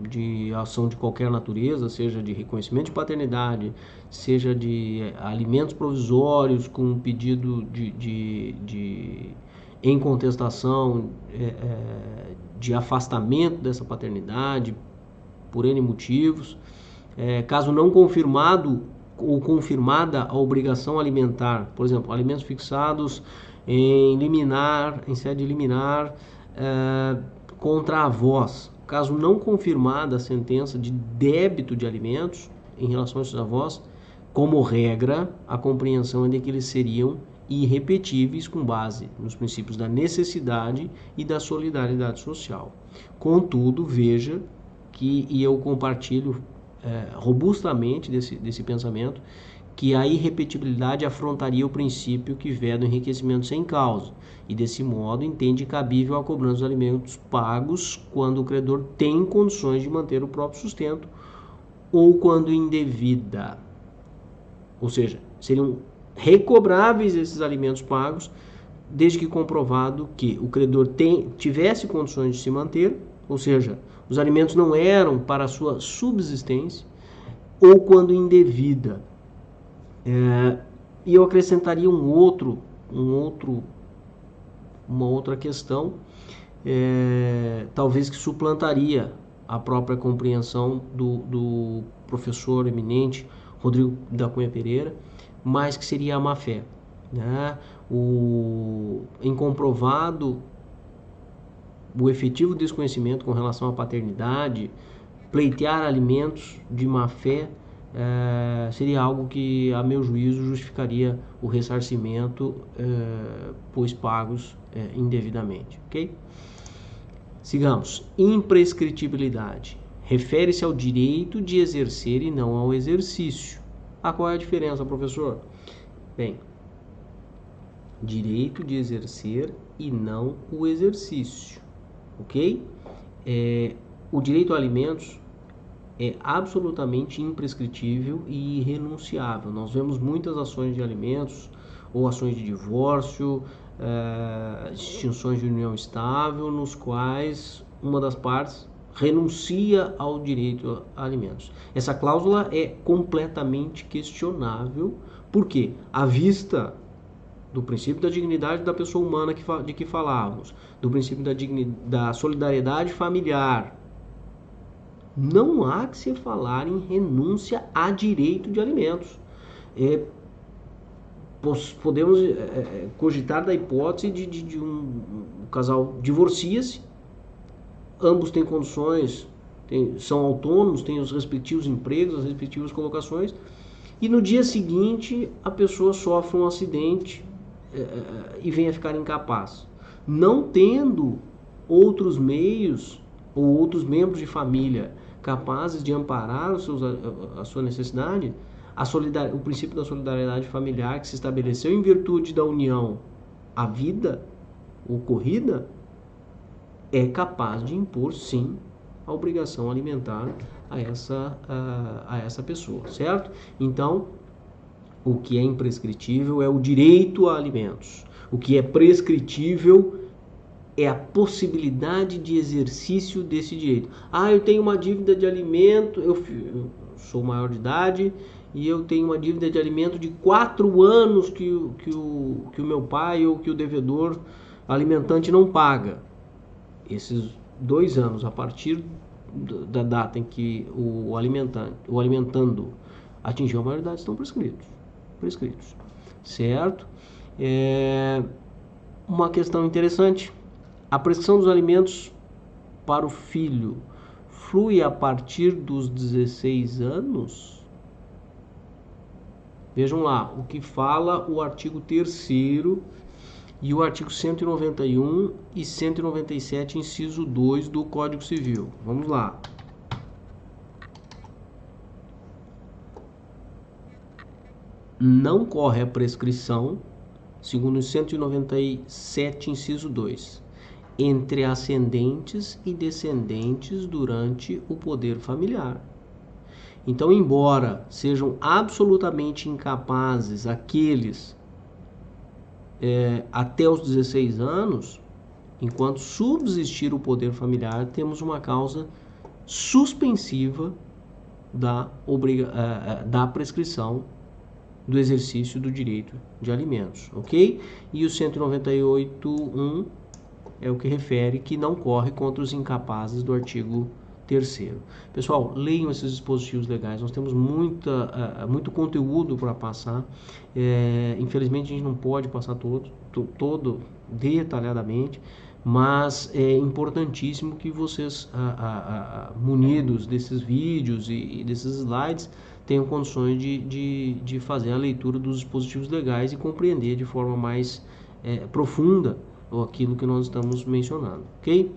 Speaker 1: de ação de qualquer natureza, seja de reconhecimento de paternidade, seja de alimentos provisórios com pedido em contestação de afastamento dessa paternidade por N motivos, caso não confirmado ou confirmada a obrigação alimentar, por exemplo, alimentos fixados em sede liminar contra avós, caso não confirmada a sentença de débito de alimentos em relação a esses avós, como regra, a compreensão é de que eles seriam irrepetíveis com base nos princípios da necessidade e da solidariedade social. Contudo, veja que, e eu compartilho robustamente desse pensamento, que a irrepetibilidade afrontaria o princípio que veda o enriquecimento sem causa, e desse modo entende cabível a cobrança dos alimentos pagos quando o credor tem condições de manter o próprio sustento ou quando indevida. Ou seja, seriam recobráveis esses alimentos pagos desde que comprovado que o credor tivesse condições de se manter, ou seja, os alimentos não eram para a sua subsistência, ou quando indevida. E eu acrescentaria uma outra questão, talvez que suplantaria a própria compreensão do professor eminente Rodrigo da Cunha Pereira, mas que seria a má-fé, né? Em comprovado o efetivo desconhecimento com relação à paternidade, pleitear alimentos de má-fé seria algo que, a meu juízo, justificaria o ressarcimento, pois pagos indevidamente. Ok? Sigamos. Imprescritibilidade. Refere-se ao direito de exercer e não ao exercício. Qual é a diferença, professor? Bem, direito de exercer e não o exercício. Ok? O direito a alimentos é absolutamente imprescritível e irrenunciável. Nós vemos muitas ações de alimentos ou ações de divórcio, extinções de união estável, nos quais uma das partes renuncia ao direito a alimentos. Essa cláusula é completamente questionável, porque à vista do princípio da dignidade da pessoa humana de que falávamos, do princípio da solidariedade familiar, não há que se falar em renúncia a direito de alimentos. Podemos cogitar da hipótese de um casal divorcia-se, ambos têm condições, são autônomos, têm os respectivos empregos, as respectivas colocações, e no dia seguinte a pessoa sofre um acidente e vem a ficar incapaz. Não tendo outros meios ou outros membros de família capazes de amparar a sua necessidade, o princípio da solidariedade familiar, que se estabeleceu em virtude da união à vida ocorrida, é capaz de impor, sim, a obrigação alimentar a essa pessoa, certo? Então, o que é imprescritível é o direito a alimentos. O que é prescritível é a possibilidade de exercício desse direito. Eu tenho uma dívida de alimento, eu sou maior de idade e eu tenho uma dívida de alimento de 4 anos que o meu pai ou que o devedor alimentante não paga. Esses 2 anos, a partir da data em que o alimentando atingiu a maioridade, estão prescritos, certo? Uma questão interessante: a prescrição dos alimentos para o filho flui a partir dos 16 anos? Vejam lá o que fala o artigo 3º e o artigo 191 e 197, inciso 2 do Código Civil. Vamos lá. Não corre a prescrição, segundo o 197, inciso 2, entre ascendentes e descendentes durante o poder familiar. Então, embora sejam absolutamente incapazes aqueles até os 16 anos, enquanto subsistir o poder familiar, temos uma causa suspensiva da prescrição do exercício do direito de alimentos, ok? E o 198.1 é o que refere que não corre contra os incapazes do artigo 3º. Pessoal, leiam esses dispositivos legais, nós temos muito conteúdo para passar. Infelizmente a gente não pode passar todo detalhadamente, mas é importantíssimo que vocês, munidos desses vídeos e desses slides, tenham condições de fazer a leitura dos dispositivos legais e compreender de forma mais profunda aquilo que nós estamos mencionando, ok?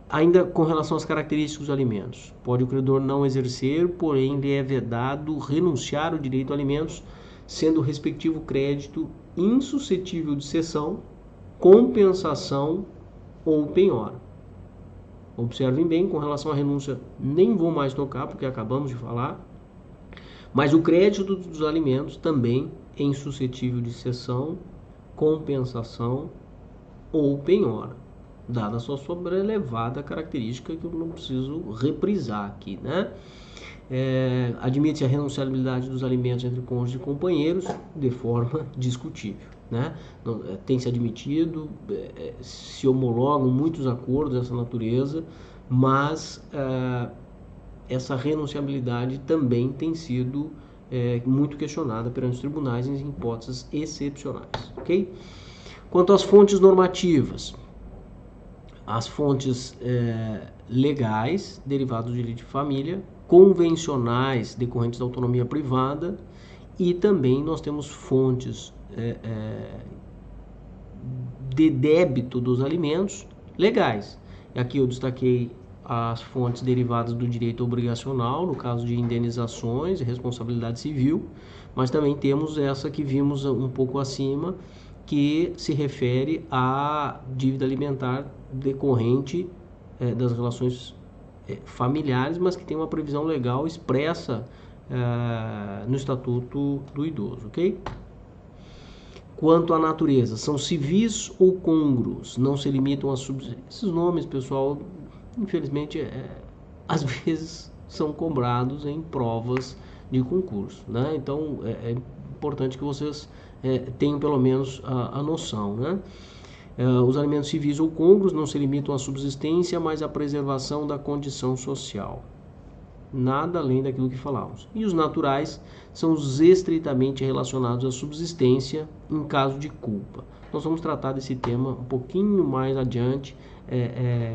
Speaker 1: Ainda com relação às características dos alimentos, pode o credor não exercer, porém lhe é vedado renunciar ao direito a alimentos, sendo o respectivo crédito insuscetível de cessão, compensação ou penhora. Observem bem, com relação à renúncia, nem vou mais tocar, porque acabamos de falar, mas o crédito dos alimentos também é insuscetível de cessão, compensação ou penhora, dada a sua sobrelevada característica que eu não preciso reprisar aqui, né? Admite a renunciabilidade dos alimentos entre cônjuges e companheiros de forma discutível, né? Tem se admitido, se homologam muitos acordos dessa natureza, mas essa renunciabilidade também tem sido muito questionada perante os tribunais em hipóteses excepcionais, ok? Quanto às fontes normativas, as fontes legais derivadas do direito de família, convencionais decorrentes da autonomia privada, e também nós temos fontes de débito dos alimentos legais. E aqui eu destaquei as fontes derivadas do direito obrigacional, no caso de indenizações e responsabilidade civil, mas também temos essa que vimos um pouco acima, que se refere à dívida alimentar decorrente das relações familiares, mas que tem uma previsão legal expressa no Estatuto do Idoso, ok? Quanto à natureza, são civis ou congruos, não se limitam a esses nomes, pessoal, infelizmente, às vezes são cobrados em provas de concurso, né? Então, é importante que vocês tenham pelo menos a noção, né? Os alimentos civis ou congruos não se limitam à subsistência, mas à preservação da condição social. Nada além daquilo que falamos. E os naturais são os estritamente relacionados à subsistência em caso de culpa. Nós vamos tratar desse tema um pouquinho mais adiante,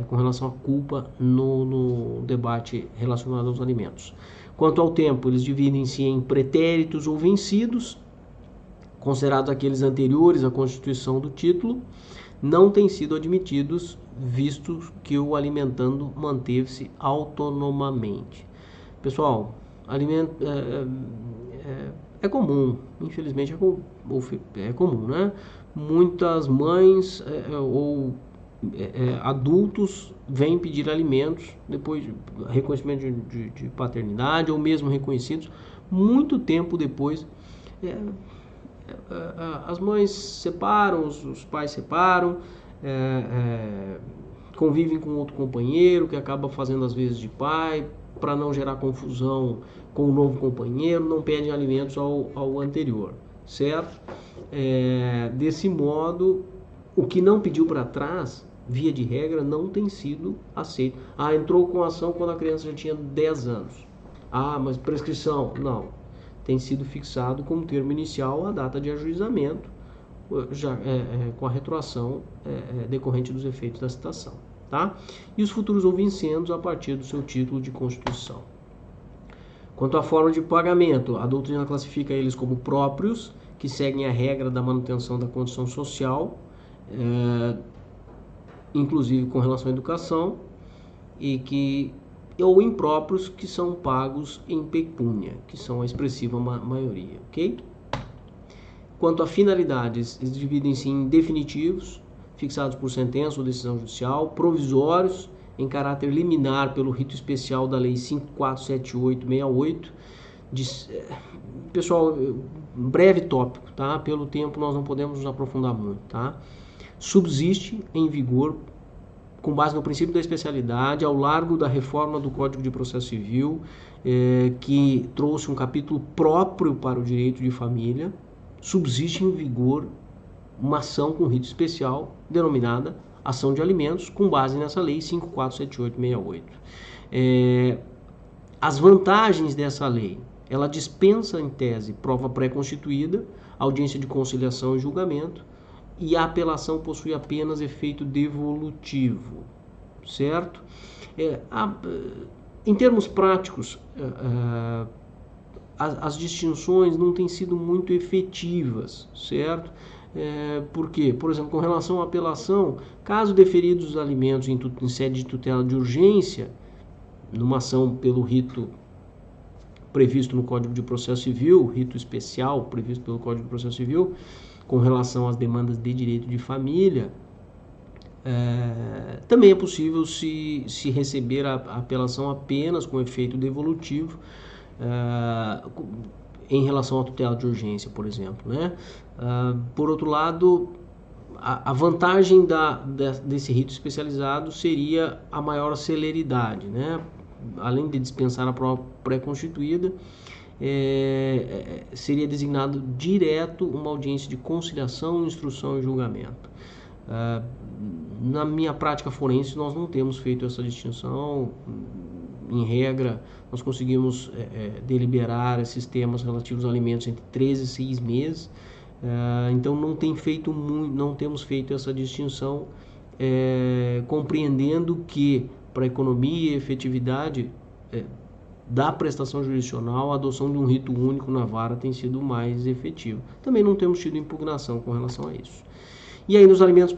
Speaker 1: com relação à culpa no debate relacionado aos alimentos. Quanto ao tempo, eles dividem-se em pretéritos ou vencidos, considerados aqueles anteriores à constituição do título, não têm sido admitidos, visto que o alimentando manteve-se autonomamente. Pessoal, alimento é comum, infelizmente é comum, né? Muitas mães ou adultos vêm pedir alimentos depois de reconhecimento de paternidade, ou mesmo reconhecidos muito tempo depois. as mães separam, os pais separam, convivem com outro companheiro que acaba fazendo às vezes de pai, para não gerar confusão com o novo companheiro, não pedem alimentos ao anterior, certo? Desse modo, o que não pediu para trás, via de regra, não tem sido aceito. Entrou com ação quando a criança já tinha 10 anos. Mas prescrição? Não. Tem sido fixado como termo inicial a data de ajuizamento, já com a retroação decorrente dos efeitos da citação. Tá? E os futuros ou vincendos a partir do seu título de constituição. Quanto à forma de pagamento, a doutrina classifica eles como próprios, que seguem a regra da manutenção da condição social, inclusive com relação à educação, ou impróprios, que são pagos em pecúnia, que são a expressiva maioria, ok? Quanto a finalidades, eles dividem-se em definitivos, fixados por sentença ou decisão judicial, provisórios, em caráter liminar pelo rito especial da Lei 547868. Pessoal, breve tópico, tá? Pelo tempo nós não podemos nos aprofundar muito, tá? Subsiste em vigor, com base no princípio da especialidade, ao largo da reforma do Código de Processo Civil, que trouxe um capítulo próprio para o direito de família. Subsiste em vigor uma ação com rito especial, denominada ação de alimentos, com base nessa lei 547868. As vantagens dessa lei: ela dispensa, em tese, prova pré-constituída, audiência de conciliação e julgamento, e a apelação possui apenas efeito devolutivo, certo? Em termos práticos, as distinções não têm sido muito efetivas, certo? Por quê? Por exemplo, com relação à apelação, caso deferidos os alimentos em sede de tutela de urgência, numa ação pelo rito previsto no Código de Processo Civil, rito especial previsto pelo Código de Processo Civil, com relação às demandas de direito de família, também é possível se receber a apelação apenas com efeito devolutivo, em relação à tutela de urgência, por exemplo, né? Por outro lado, a vantagem desse rito especializado seria a maior celeridade, né? Além de dispensar a prova pré-constituída, seria designado direto uma audiência de conciliação, instrução e julgamento. Na minha prática forense, nós não temos feito essa distinção. Em regra, nós conseguimos deliberar esses temas relativos a alimentos entre 3 e 6 meses. Então não temos feito essa distinção, compreendendo que para a economia e efetividade da prestação jurisdicional, a adoção de um rito único na vara tem sido mais efetivo. Também não temos tido impugnação com relação a isso. E aí nos alimentos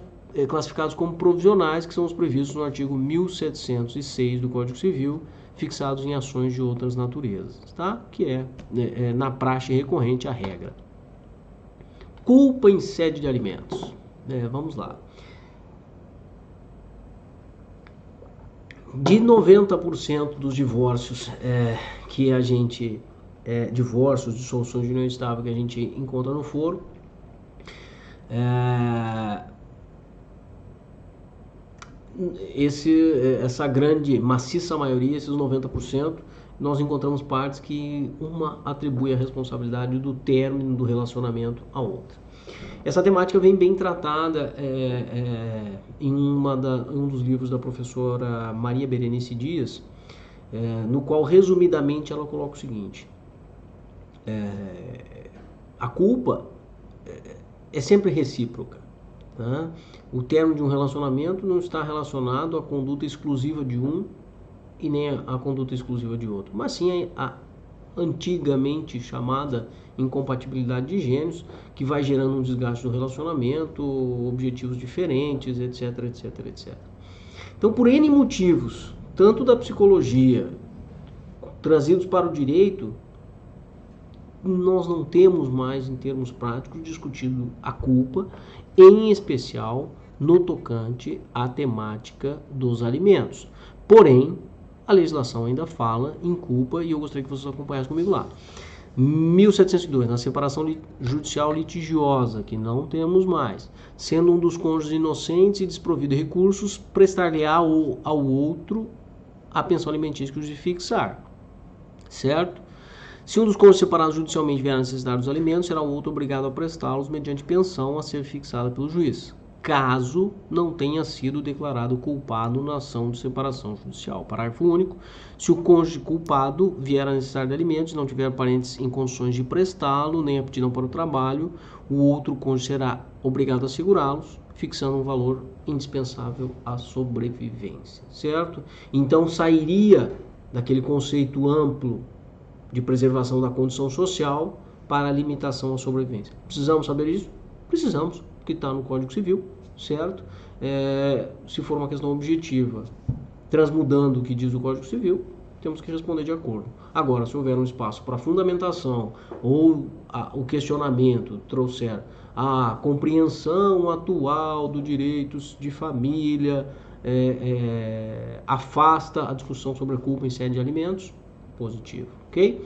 Speaker 1: classificados como provisionais, que são os previstos no artigo 1706 do Código Civil, fixados em ações de outras naturezas, tá? Que na praxe recorrente a regra. Culpa em sede de alimentos. Vamos lá. De 90% dos divórcios que a gente... divórcios, dissoluções de união estável que a gente encontra no foro, essa grande, maciça maioria, esses 90%, nós encontramos partes que uma atribui a responsabilidade do término do relacionamento à outra. Essa temática vem bem tratada em um dos livros da professora Maria Berenice Dias, no qual, resumidamente, ela coloca o seguinte: a culpa é sempre recíproca. Tá? O término de um relacionamento não está relacionado à conduta exclusiva de um e nem à conduta exclusiva de outro, mas sim a antigamente chamada incompatibilidade de gênios, que vai gerando um desgaste do relacionamento, objetivos diferentes, etc, etc, etc. Então, por N motivos, tanto da psicologia, trazidos para o direito, nós não temos mais, em termos práticos, discutido a culpa, em especial no tocante à temática dos alimentos. Porém, a legislação ainda fala em culpa, e eu gostaria que vocês acompanhassem comigo lá. 1702, na separação judicial litigiosa, que não temos mais, sendo um dos cônjuges inocentes e desprovido de recursos, prestar-lhe-á ao outro a pensão alimentícia que justifique fixar, certo? Se um dos cônjuges separados judicialmente vier a necessitar dos alimentos, será o outro obrigado a prestá-los mediante pensão a ser fixada pelo juiz, caso não tenha sido declarado culpado na ação de separação judicial. Parágrafo único. Se o cônjuge culpado vier a necessitar de alimentos e não tiver parentes em condições de prestá-lo, nem aptidão para o trabalho, o outro cônjuge será obrigado a assegurá-los, fixando um valor indispensável à sobrevivência, certo? Então sairia daquele conceito amplo de preservação da condição social para a limitação à sobrevivência. Precisamos saber isso? Precisamos, que está no Código Civil, certo? Se for uma questão objetiva, transmudando o que diz o Código Civil, temos que responder de acordo. Agora, se houver um espaço para fundamentação ou o questionamento trouxer a compreensão atual do direitos de família, afasta a discussão sobre a culpa em sede de alimentos, positivo, ok?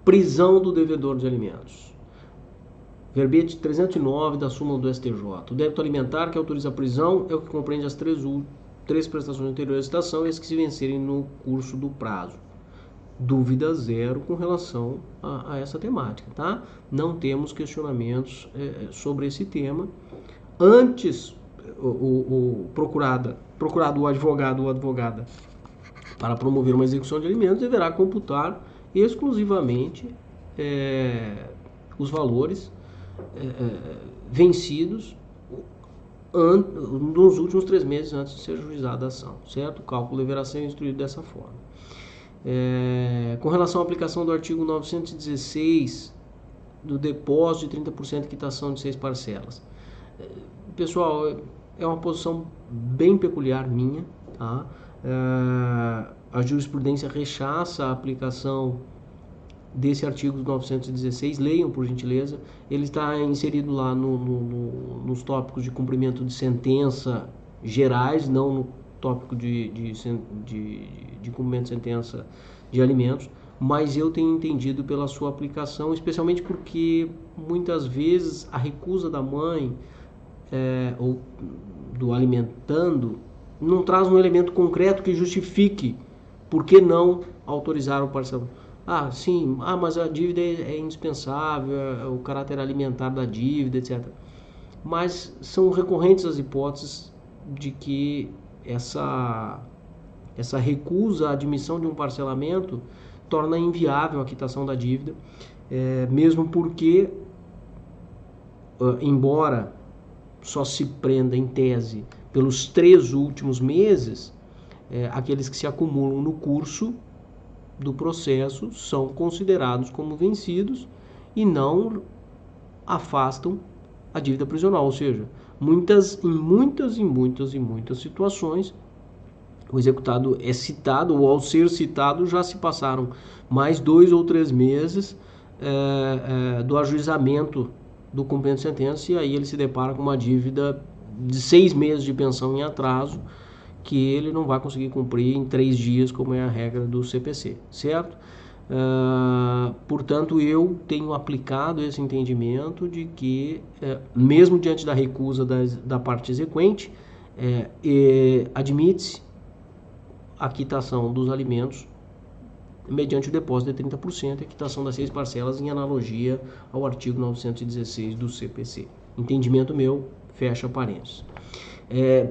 Speaker 1: Prisão do devedor de alimentos. Verbete 309 da súmula do STJ. O débito alimentar que autoriza a prisão é o que compreende as três prestações anteriores à citação e as que se vencerem no curso do prazo. Dúvida zero com relação a essa temática, tá? Não temos questionamentos sobre esse tema. Antes, o procurado, o advogado ou advogada, para promover uma execução de alimentos, deverá computar exclusivamente os valores vencidos nos últimos 3 meses antes de ser juizada a ação, certo? O cálculo deverá ser instruído dessa forma. Com relação à aplicação do artigo 916 do depósito de 30% de quitação de 6 parcelas, pessoal, é uma posição bem peculiar minha, tá? A jurisprudência rechaça a aplicação desse artigo 916, leiam por gentileza, ele está inserido lá nos tópicos de cumprimento de sentença gerais, não no tópico de cumprimento de sentença de alimentos, mas eu tenho entendido pela sua aplicação, especialmente porque muitas vezes a recusa da mãe ou do alimentando não traz um elemento concreto que justifique por que não autorizar o parcelamento. Sim, mas a dívida é indispensável, o caráter alimentar da dívida, etc. Mas são recorrentes as hipóteses de que essa recusa à admissão de um parcelamento torna inviável a quitação da dívida, mesmo porque, embora só se prenda em tese pelos 3 últimos meses, aqueles que se acumulam no curso do processo são considerados como vencidos e não afastam a dívida prisional, ou seja, em muitas situações o executado é citado, ou ao ser citado já se passaram mais 2 ou 3 meses do ajuizamento do cumprimento de sentença, e aí ele se depara com uma dívida de 6 meses de pensão em atraso, que ele não vai conseguir cumprir em 3 dias, como é a regra do CPC, certo? Portanto, eu tenho aplicado esse entendimento de que, mesmo diante da recusa da parte exequente, admite-se a quitação dos alimentos mediante o depósito de 30% e a quitação das 6 parcelas em analogia ao artigo 916 do CPC. Entendimento meu, fecha parênteses.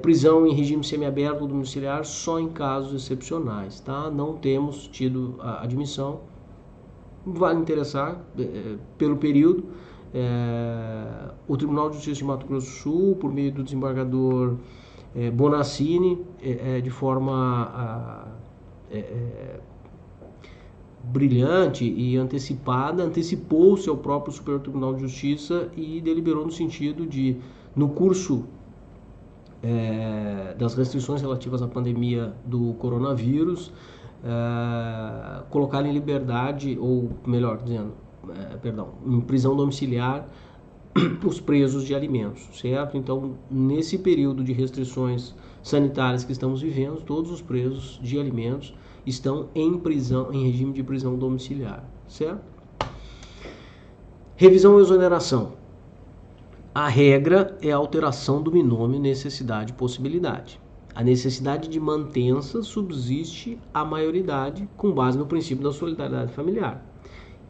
Speaker 1: Prisão em regime semiaberto ou domiciliar só em casos excepcionais, tá? Não temos tido a admissão. Vale interessar pelo período. O Tribunal de Justiça de Mato Grosso do Sul, por meio do desembargador Bonaccini, de forma brilhante e antecipada, antecipou-se ao próprio Superior Tribunal de Justiça e deliberou no sentido de, no curso das restrições relativas à pandemia do coronavírus, colocar em liberdade, ou melhor dizendo, em prisão domiciliar, os presos de alimentos, certo? Então, nesse período de restrições sanitárias que estamos vivendo, todos os presos de alimentos estão em prisão, em regime de prisão domiciliar, certo? Revisão e exoneração. A regra é a alteração do binômio necessidade e possibilidade. A necessidade de mantença subsiste à maioridade com base no princípio da solidariedade familiar.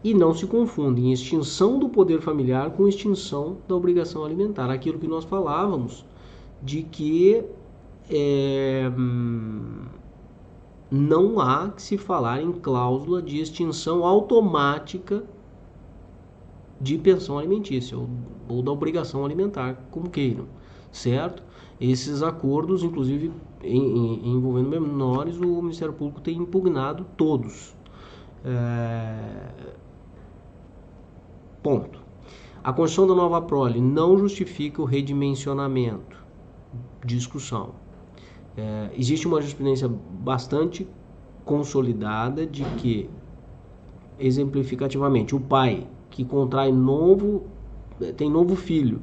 Speaker 1: E não se confunde em extinção do poder familiar com extinção da obrigação alimentar. Aquilo que nós falávamos de que não há que se falar em cláusula de extinção automática de pensão alimentícia ou da obrigação alimentar, como queiram, certo? Esses acordos, inclusive envolvendo menores, o Ministério Público tem impugnado todos. Ponto. A construção da nova prole não justifica o redimensionamento. Discussão. Existe uma jurisprudência bastante consolidada de que, exemplificativamente, o pai que tem novo filho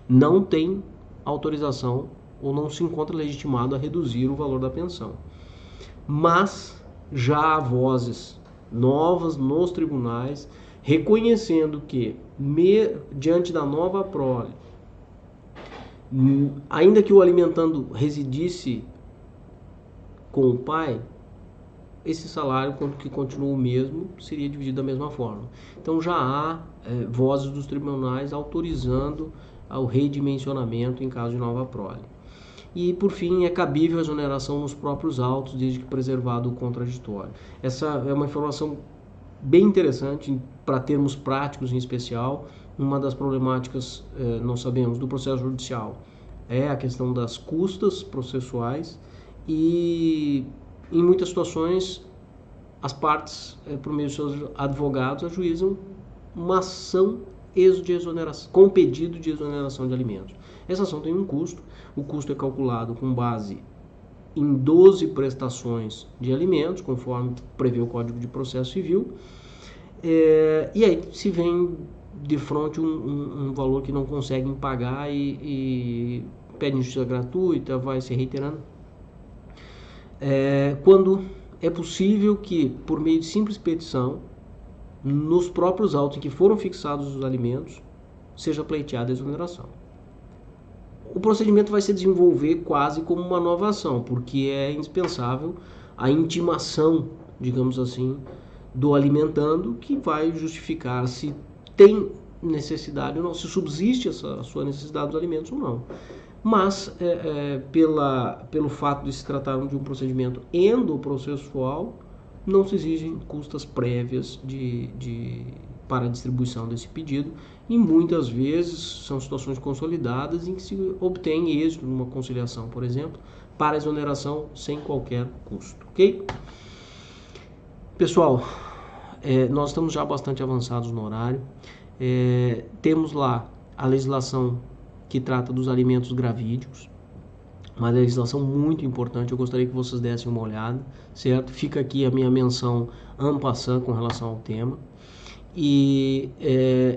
Speaker 1: não tem autorização ou não se encontra legitimado a reduzir o valor da pensão. Mas já há vozes novas nos tribunais reconhecendo que, diante da nova prole, ainda que o alimentando residisse com o pai, esse salário, que continua o mesmo, seria dividido da mesma forma. Então já há vozes dos tribunais autorizando o redimensionamento em caso de nova prole. E, por fim, é cabível a exoneração nos próprios autos, desde que preservado o contraditório. Essa é uma informação bem interessante para termos práticos em especial. Uma das problemáticas, nós sabemos, do processo judicial é a questão das custas processuais e, em muitas situações, as partes, por meio de seus advogados, ajuizam uma ação de exoneração, com pedido de exoneração de alimentos. Essa ação tem um custo, o custo é calculado com base em 12 prestações de alimentos, conforme prevê o Código de Processo Civil, e aí se vem de frente um valor que não conseguem pagar e pedem justiça gratuita, vai se reiterando. Quando é possível que, por meio de simples petição, nos próprios autos em que foram fixados os alimentos, seja pleiteada a exoneração. O procedimento vai se desenvolver quase como uma nova ação, porque é indispensável a intimação, digamos assim, do alimentando, que vai justificar se tem necessidade ou não, se subsiste essa sua necessidade dos alimentos ou não. Mas, pelo fato de se tratar de um procedimento endoprocessual, não se exigem custas prévias para a distribuição desse pedido, e muitas vezes são situações consolidadas em que se obtém êxito numa conciliação, por exemplo, para exoneração sem qualquer custo, ok? Pessoal, nós estamos já bastante avançados no horário. Temos lá a legislação que trata dos alimentos gravídicos, uma legislação muito importante. Eu gostaria que vocês dessem uma olhada, certo? Fica aqui a minha menção en passant com relação ao tema. E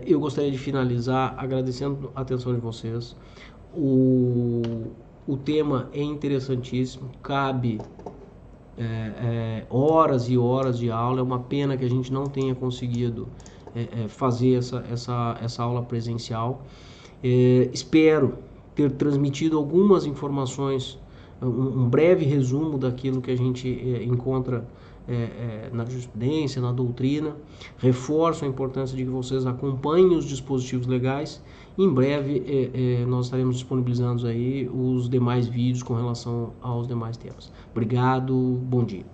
Speaker 1: eu gostaria de finalizar agradecendo a atenção de vocês. O tema é interessantíssimo, cabe horas e horas de aula. É uma pena que a gente não tenha conseguido fazer essa aula presencial. Espero ter transmitido algumas informações, um breve resumo daquilo que a gente encontra na jurisprudência, na doutrina. Reforço a importância de que vocês acompanhem os dispositivos legais. Em breve nós estaremos disponibilizando aí os demais vídeos com relação aos demais temas. Obrigado, bom dia.